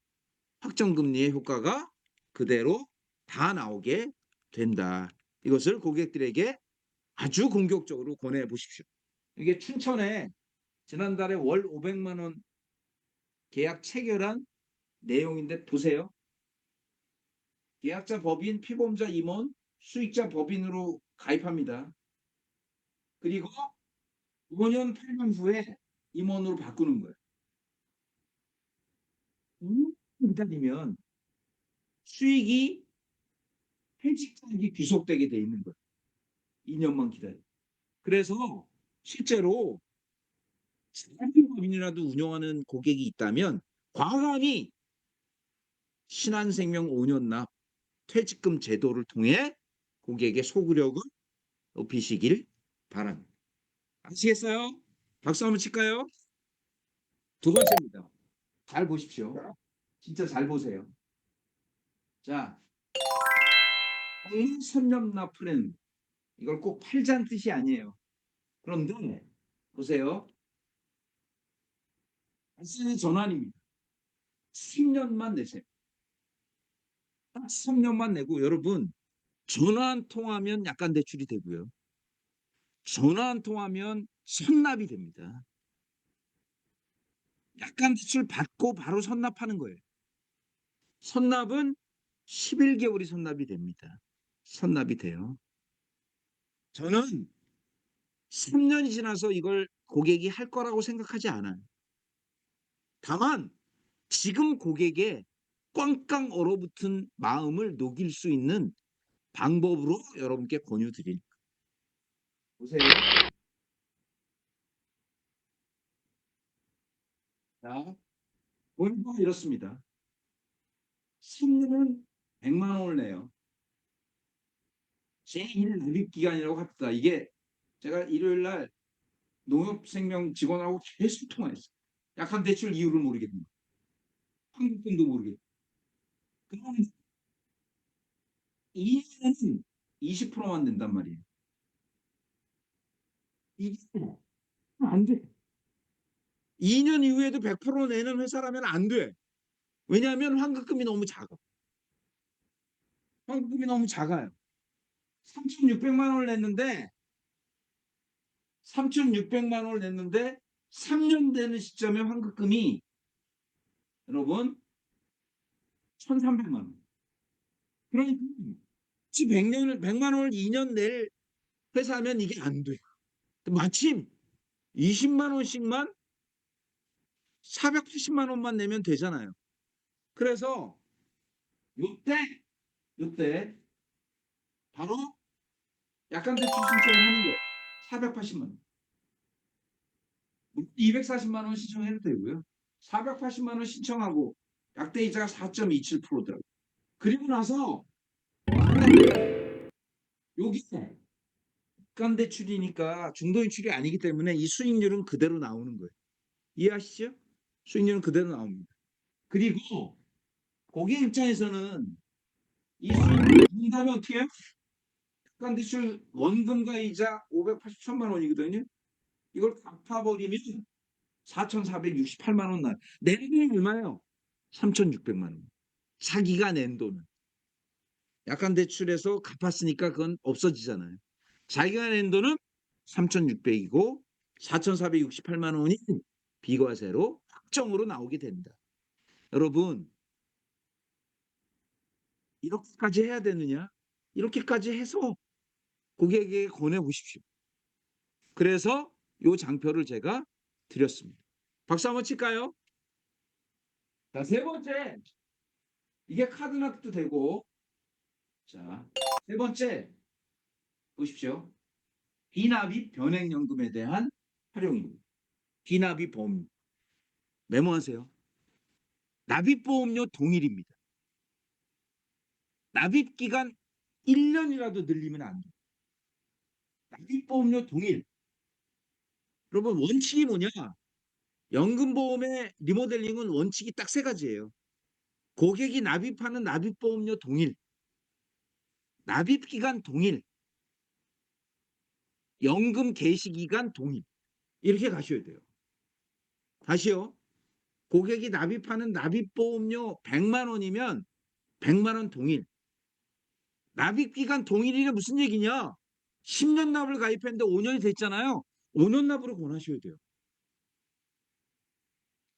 확정금리의 효과가 그대로 다 나오게 된다. 이것을 고객들에게 아주 공격적으로 권해 보십시오. 이게 춘천에 지난달에 월 500만 원 계약 체결한 내용인데 보세요. 계약자 법인, 피보험자 임원, 수익자 법인으로 가입합니다. 그리고 5년 8년 후에 임원으로 바꾸는 거예요. 기다리면 수익이 퇴직자에게 귀속되게 돼 있는 거예요. 2년만 기다려. 그래서 실제로 작은 법인이라도 운영하는 고객이 있다면 과감히 신한생명 5년 납 퇴직금 제도를 통해 고객의 소구력을 높이시길 바랍니다. 아시겠어요? 박수 한번 칠까요? 두 번째입니다. 잘 보십시오. 진짜 잘 보세요. 자, 선념납 플랜. 이걸 꼭 팔자는 뜻이 아니에요. 그런데 보세요. 발생의 전환입니다. 10년만 내세요. 딱 3년만 내고 여러분 전화 한 통하면 약간 대출이 되고요. 전화 한 통하면 선납이 됩니다. 약간 대출 받고 바로 선납하는 거예요. 선납은 11개월이 선납이 됩니다. 선납이 돼요. 저는 3년이 지나서 이걸 고객이 할 거라고 생각하지 않아요. 다만 지금 고객의 꽝꽝 얼어붙은 마음을 녹일 수 있는 방법으로 여러분께 권유드립니다. 보세요. 자, 원가 이렇습니다. 3년은 100만 원을 내요. 제1 납입기간이라고 합니다. 이게 제가 일요일 날 농협생명 직원하고 계속 통화했어요. 약한 대출 이유를 모르겠네요. 환급금도 모르겠고. 그럼 2년은 20%만 낸단 말이에요. 이게 안 돼. 2년 이후에도 100% 내는 회사라면 안 돼. 왜냐하면 환급금이 너무 작아. 환급금이 너무 작아요. 3,600만 원을 냈는데 3,600만 원을 냈는데 3년 되는 시점에 환급금이 여러분 1,300만 원. 그러니까 100만 원을 2년 낼 회사면 이게 안 돼요. 마침 20만 원씩만 480만 원만 내면 되잖아요. 그래서 요때 바로 약간 대출 신청을 하는 거예요. 480만 원. 240만 원 신청해도 되고요. 480만 원 신청하고 약대이자가 4.27%더라고요. 그리고 나서 여기 약간 대출이니까 중도인출이 아니기 때문에 이 수익률은 그대로 나오는 거예요. 이해하시죠? 수익률은 그대로 나옵니다. 그리고 고객 입장에서는 이 수익률을 본다면 어떻게 해요? 약간 대출 원금과 이자 580천만 원이거든요. 이걸 갚아버리면 4,468만 원 나요. 낸 돈이 얼마예요? 3,600만 원. 자기가 낸 돈은. 약간 대출에서 갚았으니까 그건 없어지잖아요. 자기가 낸 돈은 3,600이고 4,468만 원이 비과세로 확정으로 나오게 된다. 여러분 이렇게까지 해야 되느냐? 이렇게까지 해서 고객에게 권해보십시오. 그래서 이 장표를 제가 드렸습니다. 박수 한번 칠까요? 자, 세 번째. 이게 카드납도 되고 자, 세 번째 보십시오. 비납입 변액연금에 대한 활용입니다. 비납입 보험 메모하세요. 납입보험료 동일입니다. 납입기간 1년이라도 늘리면 안 돼요. 납입보험료 동일. 여러분 원칙이 뭐냐? 연금보험의 리모델링은 원칙이 딱 세 가지예요. 고객이 납입하는 납입보험료 동일, 납입기간 동일, 연금 개시기간 동일. 이렇게 가셔야 돼요. 다시요. 고객이 납입하는 납입보험료 100만 원이면 100만 원 동일. 납입 기간 동일이란 무슨 얘기냐? 10년 납을 가입했는데 5년이 됐잖아요. 5년 납으로 권하셔야 돼요.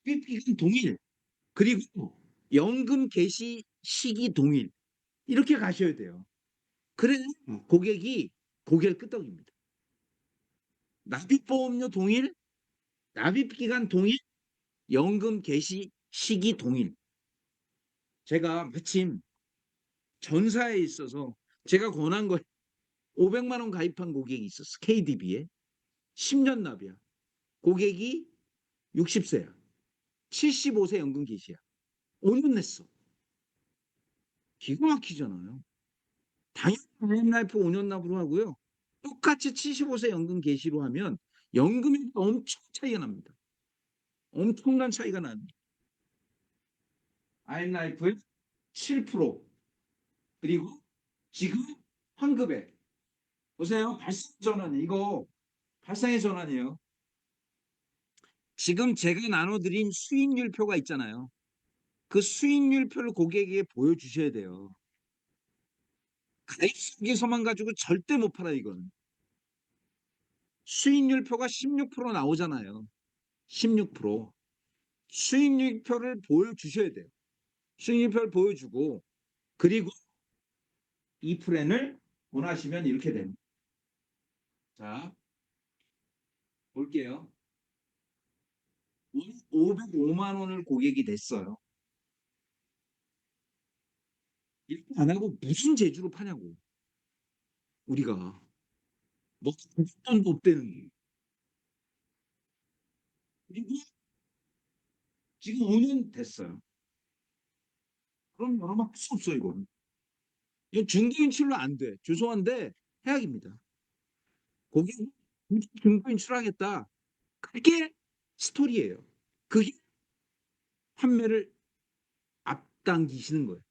납입 기간 동일. 그리고 연금 개시 시기 동일. 이렇게 가셔야 돼요. 그래야 고객이 고개를 끄덕입니다. 납입보험료 동일, 납입기간 동일, 연금 개시 시기 동일. 제가 마침 전사에 있어서 제가 권한 거 500만 원 가입한 고객이 있었어. KDB에. 10년 납이야. 고객이 60세야. 75세 연금 개시야. 5년 냈어. 기가 막히잖아요. 당연히 라이프 5년 납으로 하고요. 똑같이 75세 연금 개시로 하면 연금이 엄청 차이가 납니다. 엄청난 차이가 납니다. 아임라이프의 7% 그리고 지금 환급액 보세요. 발생 전환 이거 발생의 전환이에요. 지금 제가 나눠드린 수익률표가 있잖아요. 그 수익률표를 고객에게 보여주셔야 돼요. 가입석에서만 가지고 절대 못 팔아 이거는. 수익률표가 16% 나오잖아요. 16%. 수익률표를 보여주셔야 돼요. 수익률표를 보여주고 그리고 이 플랜을 원하시면 이렇게 됩니다. 자, 볼게요. 505만 원을 고객이 냈어요. 이렇게 안 하고 무슨 재주로 파냐고. 우리가 뭐 돈도 없대는. 그리고 지금 5년 됐어요. 그럼 여러분 할 수 없어 이거는. 이건 중도인출로 안 돼. 죄송한데 해약입니다. 고객이 중도인출하겠다. 그게 스토리예요. 그게 판매를 앞당기시는 거예요.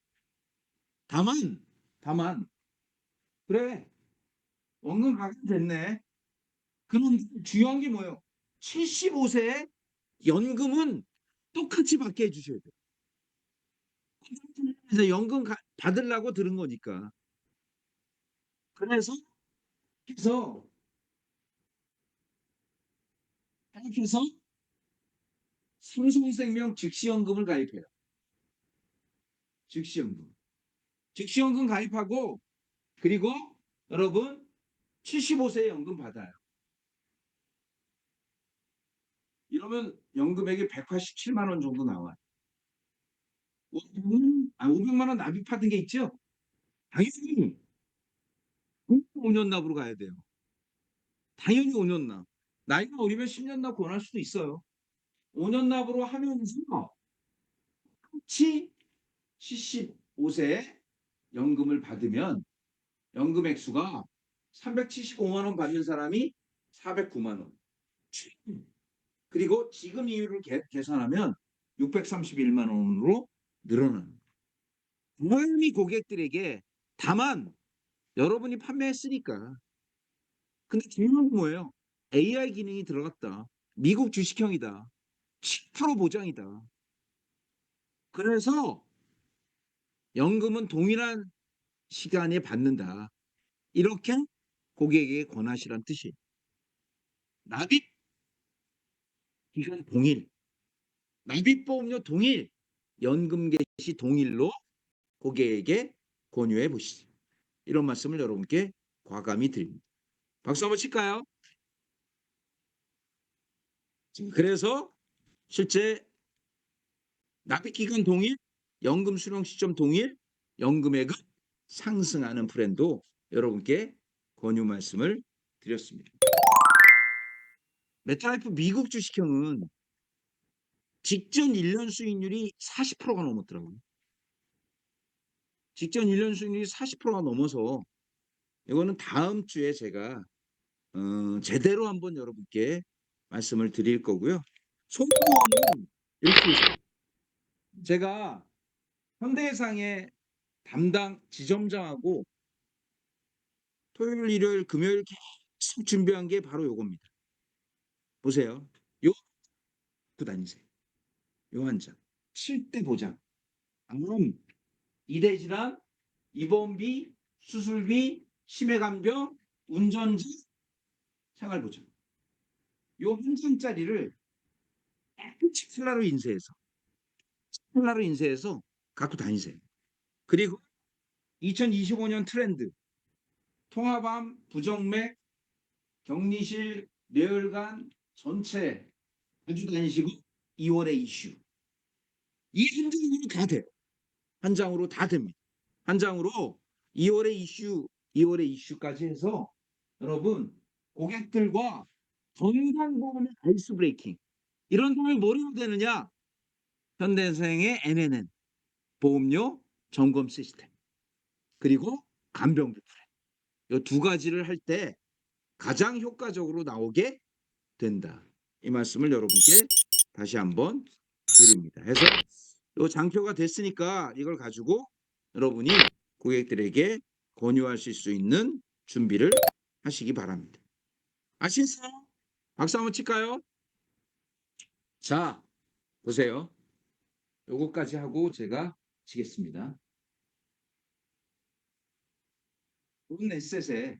다만 그래 원금 가격됐네. 그런데 중요한 게 뭐예요? 75세에 연금은 똑같이 받게 해주셔야 돼요. 그래서 연금 받으려고 들은 거니까. 그래서 그래서 삼성생명 즉시연금을 가입해요. 즉시연금. 즉시연금 가입하고 그리고 여러분 75세에 연금 받아요. 이러면 연금액이 187만 원 정도 나와요. 500만 원 납입하던 게 있죠? 당연히 5년 납으로 가야 돼요. 당연히 5년 납. 나이가 어리면 10년 납 권할 수도 있어요. 5년 납으로 하면서 같이 75세에 연금을 받으면 연금 액수가 375만 원 받는 사람이 409만 원. 그리고 지금 이율을 계산하면 631만 원으로 늘어납니다. 당연히 고객들에게 다만 여러분이 판매했으니까. 근데 중요한 건 뭐예요? AI 기능이 들어갔다. 미국 주식형이다. 10% 보장이다. 그래서 연금은 동일한 시간에 받는다. 이렇게 고객에게 권하시란 뜻이에요. 납입 기간 동일, 납입보험료 동일, 연금 개시 동일로 고객에게 권유해 보시죠. 이런 말씀을 여러분께 과감히 드립니다. 박수 한번 칠까요? 그래서 실제 납입기간 동일, 연금 수령 시점 동일, 연금액은 상승하는 플랜도 여러분께 권유 말씀을 드렸습니다. 메타라이프 미국 주식형은 직전 1년 수익률이 40%가 넘었더라고요. 직전 1년 수익률이 40%가 넘어서 이거는 다음 주에 제가 제대로 한번 여러분께 말씀을 드릴 거고요. 소보험은 이렇게 있어요. 제가 현대해상의 담당 지점장하고 토요일, 일요일, 금요일 계속 준비한 게 바로 요겁니다. 보세요. 요 갖고 다니세요. 요 한 장. 7대 보장. 이대질환, 입원비, 수술비, 치매간병, 운전자, 생활보장. 요 한 장짜리를 깨끗이 콜라로 인쇄해서 갖고 다니세요. 그리고 2025년 트렌드 통화암, 부정맥, 격리실, 뇌혈관 전체 가지고 다니시고 2월에 이슈. 이 한 장으로 다 돼요. 한 장으로 다 됩니다. 한 장으로 2월에 이슈까지 해서 여러분 고객들과 건강보험의 아이스 브레이킹 이런 다음에 뭘 해야 되느냐? 현대생의 NNN 보험료 점검 시스템 그리고 간병비 플랜 이 두 가지를 할 때 가장 효과적으로 나오게 된다. 이 말씀을 여러분께 다시 한번 드립니다. 해서 이 장표가 됐으니까 이걸 가지고 여러분이 고객들에게 권유하실 수 있는 준비를 하시기 바랍니다. 아시겠어요? 박수 한번 칠까요? 자, 보세요. 요거까지 하고 제가 치겠습니다. 돈 에셋에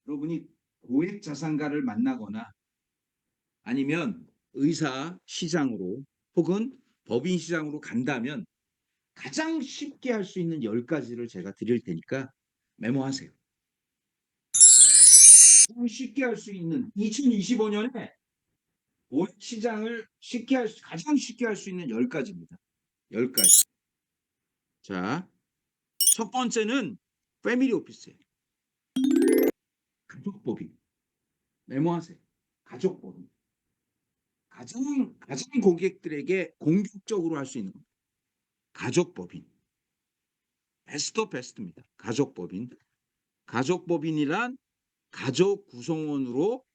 여러분이 고액 자산가를 만나거나 아니면 의사 시장으로 혹은 법인 시장으로 간다면 가장 쉽게 할 수 있는 10가지를 제가 드릴 테니까 메모하세요. 가장 쉽게 할 수 있는 2025년에 고액 시장을 가장 쉽게 할 수 있는 10가지입니다. 10가지. 자, 첫 번째는 패밀리 오피스예요. 가족법인. 메모하세요. 가족법인. 가장 고객들에게 공격적으로 할 수 있는 겁니다. 가족법인. 베스트입니다. 가족법인. 가족법인이란 가족 구성원으로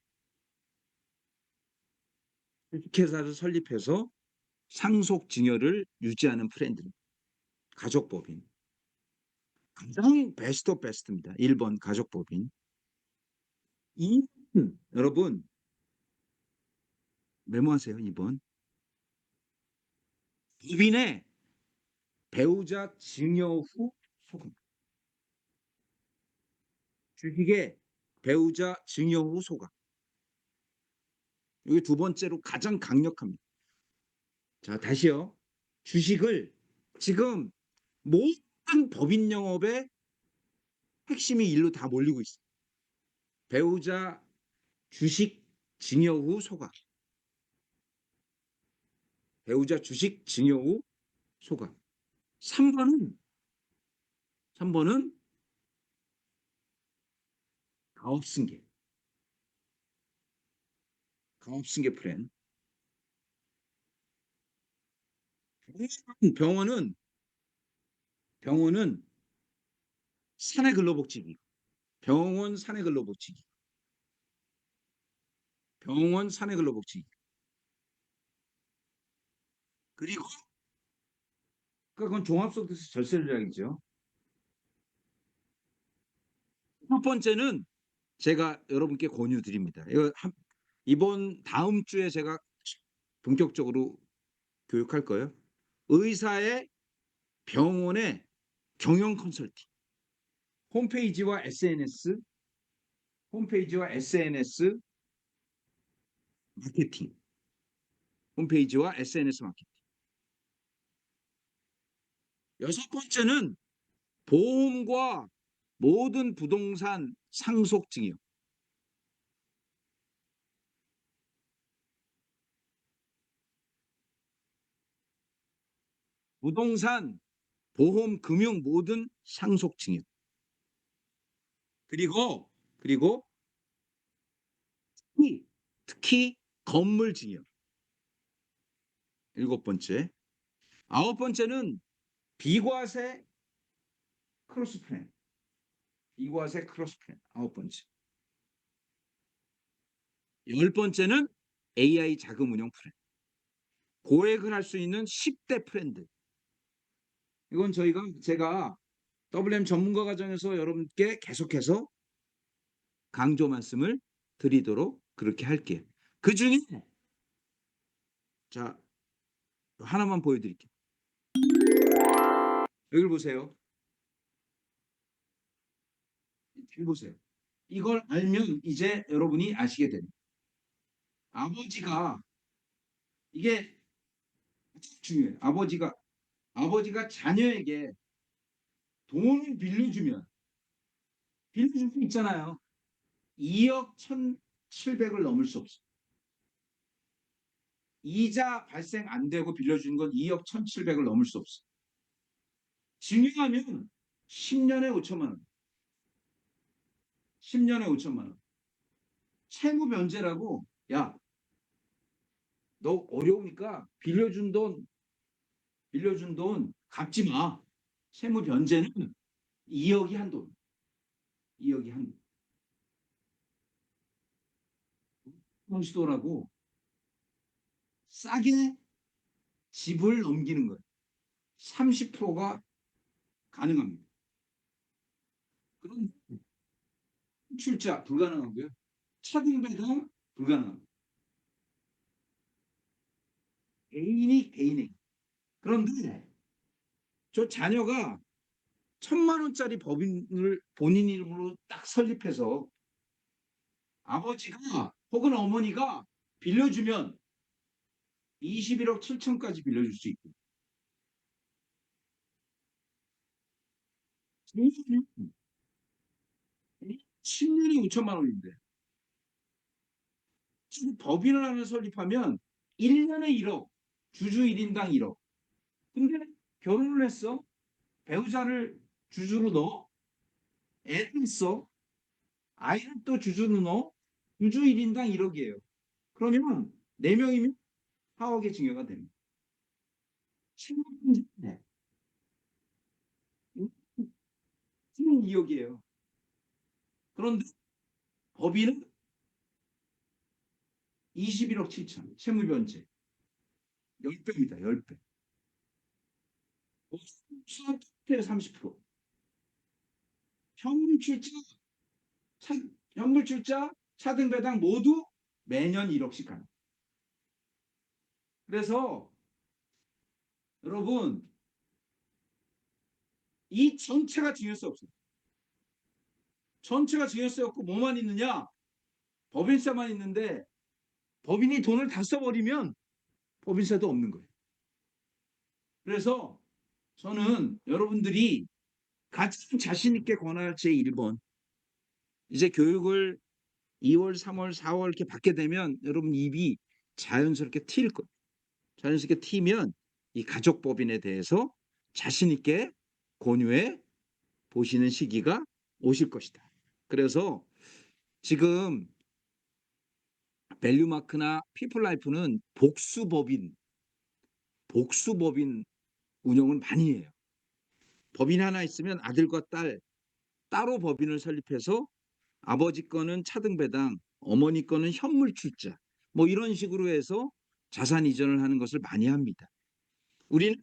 주식회사를 설립해서 상속 증여를 유지하는 브랜드입니다. 가족법인. 가장 베스트입니다. 1번 가족법인. 2번 여러분 메모하세요. 2번. 법인의 배우자 증여 후 소급. 주식의 배우자 증여 후 소각. 이게 두 번째로 가장 강력합니다. 자, 다시요. 주식을 지금 모든 법인 영업의 핵심이 일로 다 몰리고 있어요. 배우자 주식 증여 후 소각. 배우자 주식 증여 후 소각. 3번은 가업승계. 가업승계 플랜. 병원은 사내 근로복지기. 병원 사내 근로복지기. 병원 사내 근로복지기. 그리고 그건 종합소득세 절세 전략이죠. 첫 번째는 제가 여러분께 권유 드립니다. 이번 다음 주에 제가 본격적으로 교육할 거예요. 의사의 병원의 경영 컨설팅. 홈페이지와 SNS 마케팅. 홈페이지와 SNS 마케팅. 여섯 번째는 보험과 모든 부동산 상속 증여. 부동산, 보험, 금융 모든 상속 증여. 그리고 특히 건물 증여. 7번째. 9번째는 비과세 크로스 플랜. 9번째. 10번째는 AI 자금 운용 플랜. 고액을 할 수 있는 10대 프렌드. 이건 제가 WM 전문가 과정에서 여러분께 계속해서 강조 말씀을 드리도록 그렇게 할게요. 그 중에 자 하나만 보여드릴게요. 여기를 보세요. 여기 보세요. 이걸 알면 이제 여러분이 아시게 됩니다. 아버지가 이게 중요해요. 아버지가 자녀에게 돈을 빌려줄 수 있잖아요. 2억 1,700을 넘을 수 없어. 이자 발생 안 되고 빌려주는 건 2억 1,700을 넘을 수 없어. 증여하면 10년에 5천만 원. 10년에 5천만 원. 채무 변제라고, 야, 너 어려우니까 빌려준 돈 갚지 마. 채무 변제는 2억이 한돈. 2억이 한돈. 시도라고 싸게 집을 넘기는 거예요. 30%가 가능합니다. 그럼 출자 불가능하고요. 차등 배당 불가능합니다. 개인이. 그런데 저 자녀가 1,000만 원짜리 법인을 본인 이름으로 딱 설립해서 아버지가 혹은 어머니가 빌려주면 21억 7천까지 빌려줄 수 있고 10년에 5천만 원인데 지금 법인을 하나 설립하면 1년에 1억 주주 1인당 1억. 근데 결혼을 했어. 배우자를 주주로 넣어. 애를 있어. 아이를 또 주주로 넣어. 주주 1인당 1억이에요. 그러면 4명이면 4억의 증여가 됩니다. 10년 네. 2억이에요. 그런데 법인은 21억 7천. 채무변제. 10배입니다. 10배. 수납 30%. 현물출자, 차등배당 모두 매년 1억씩 가는. 그래서 여러분 이 전체가 증여세 없어요. 전체가 증여세 없고 뭐만 있느냐? 법인세만 있는데 법인이 돈을 다 써버리면 법인세도 없는 거예요. 그래서 저는 여러분들이 가장 자신 있게 권할 제 1번 이제 교육을 2월, 3월, 4월 이렇게 받게 되면 여러분 입이 자연스럽게 트일 거예요. 자연스럽게 트이면 이 가족법인에 대해서 자신 있게 권유해 보시는 시기가 오실 것이다. 그래서 지금 밸류마크나 피플라이프는 복수법인 운영을 많이 해요. 법인 하나 있으면 아들과 딸 따로 법인을 설립해서 아버지 거는 차등배당, 어머니 거는 현물출자 뭐 이런 식으로 해서 자산 이전을 하는 것을 많이 합니다. 우리는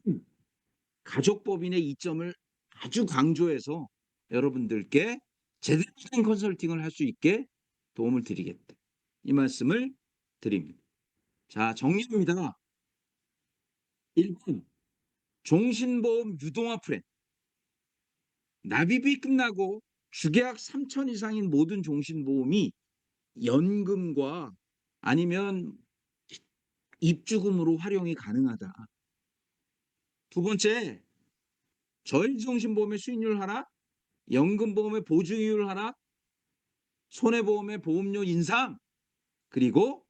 가족법인의 이점을 아주 강조해서 여러분들께 제대로 된 컨설팅을 할 수 있게 도움을 드리겠다. 이 말씀을 드립니다. 자, 정리합니다. 1번 종신보험 유동화 플랜. 납입이 끝나고 주계약 3천 이상인 모든 종신보험이 연금과 아니면 입주금으로 활용이 가능하다. 두 번째, 저일종신보험의 수익률 하락, 연금보험의 보증이율 하락, 손해보험의 보험료 인상, 그리고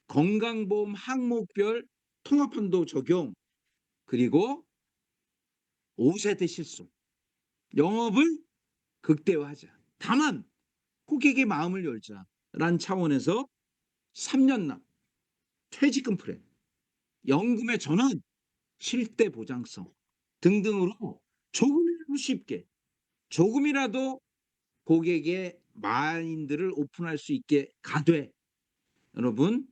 건강보험 항목별 통합한도 적용, 그리고 5세대 실손, 영업을 극대화하자. 다만 고객의 마음을 열자라는 차원에서 3년 납, 퇴직금 플랜, 연금의 전환, 7대 보장성 등등으로 조금이라도 고객의 마인드를 오픈할 수 있게 가되 여러분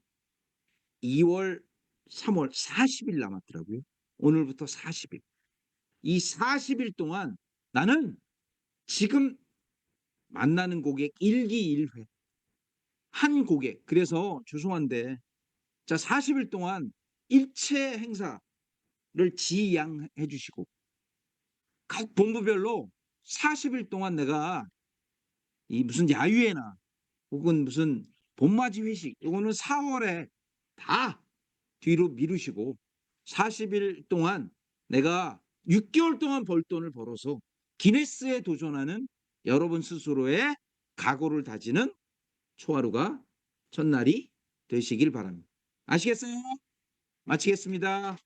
2월, 3월 40일 남았더라고요. 오늘부터 40일. 이 40일 동안 나는 지금 만나는 고객 1기 1회 한 고객 그래서 죄송한데 자 40일 동안 일체 행사를 지양해 주시고 각 본부별로 40일 동안 내가 이 무슨 야유회나 혹은 무슨 봄맞이 회식 요거는 4월에 다 뒤로 미루시고 40일 동안 내가 6개월 동안 벌 돈을 벌어서 기네스에 도전하는 여러분 스스로의 각오를 다지는 초하루가 첫날이 되시길 바랍니다. 아시겠어요? 마치겠습니다.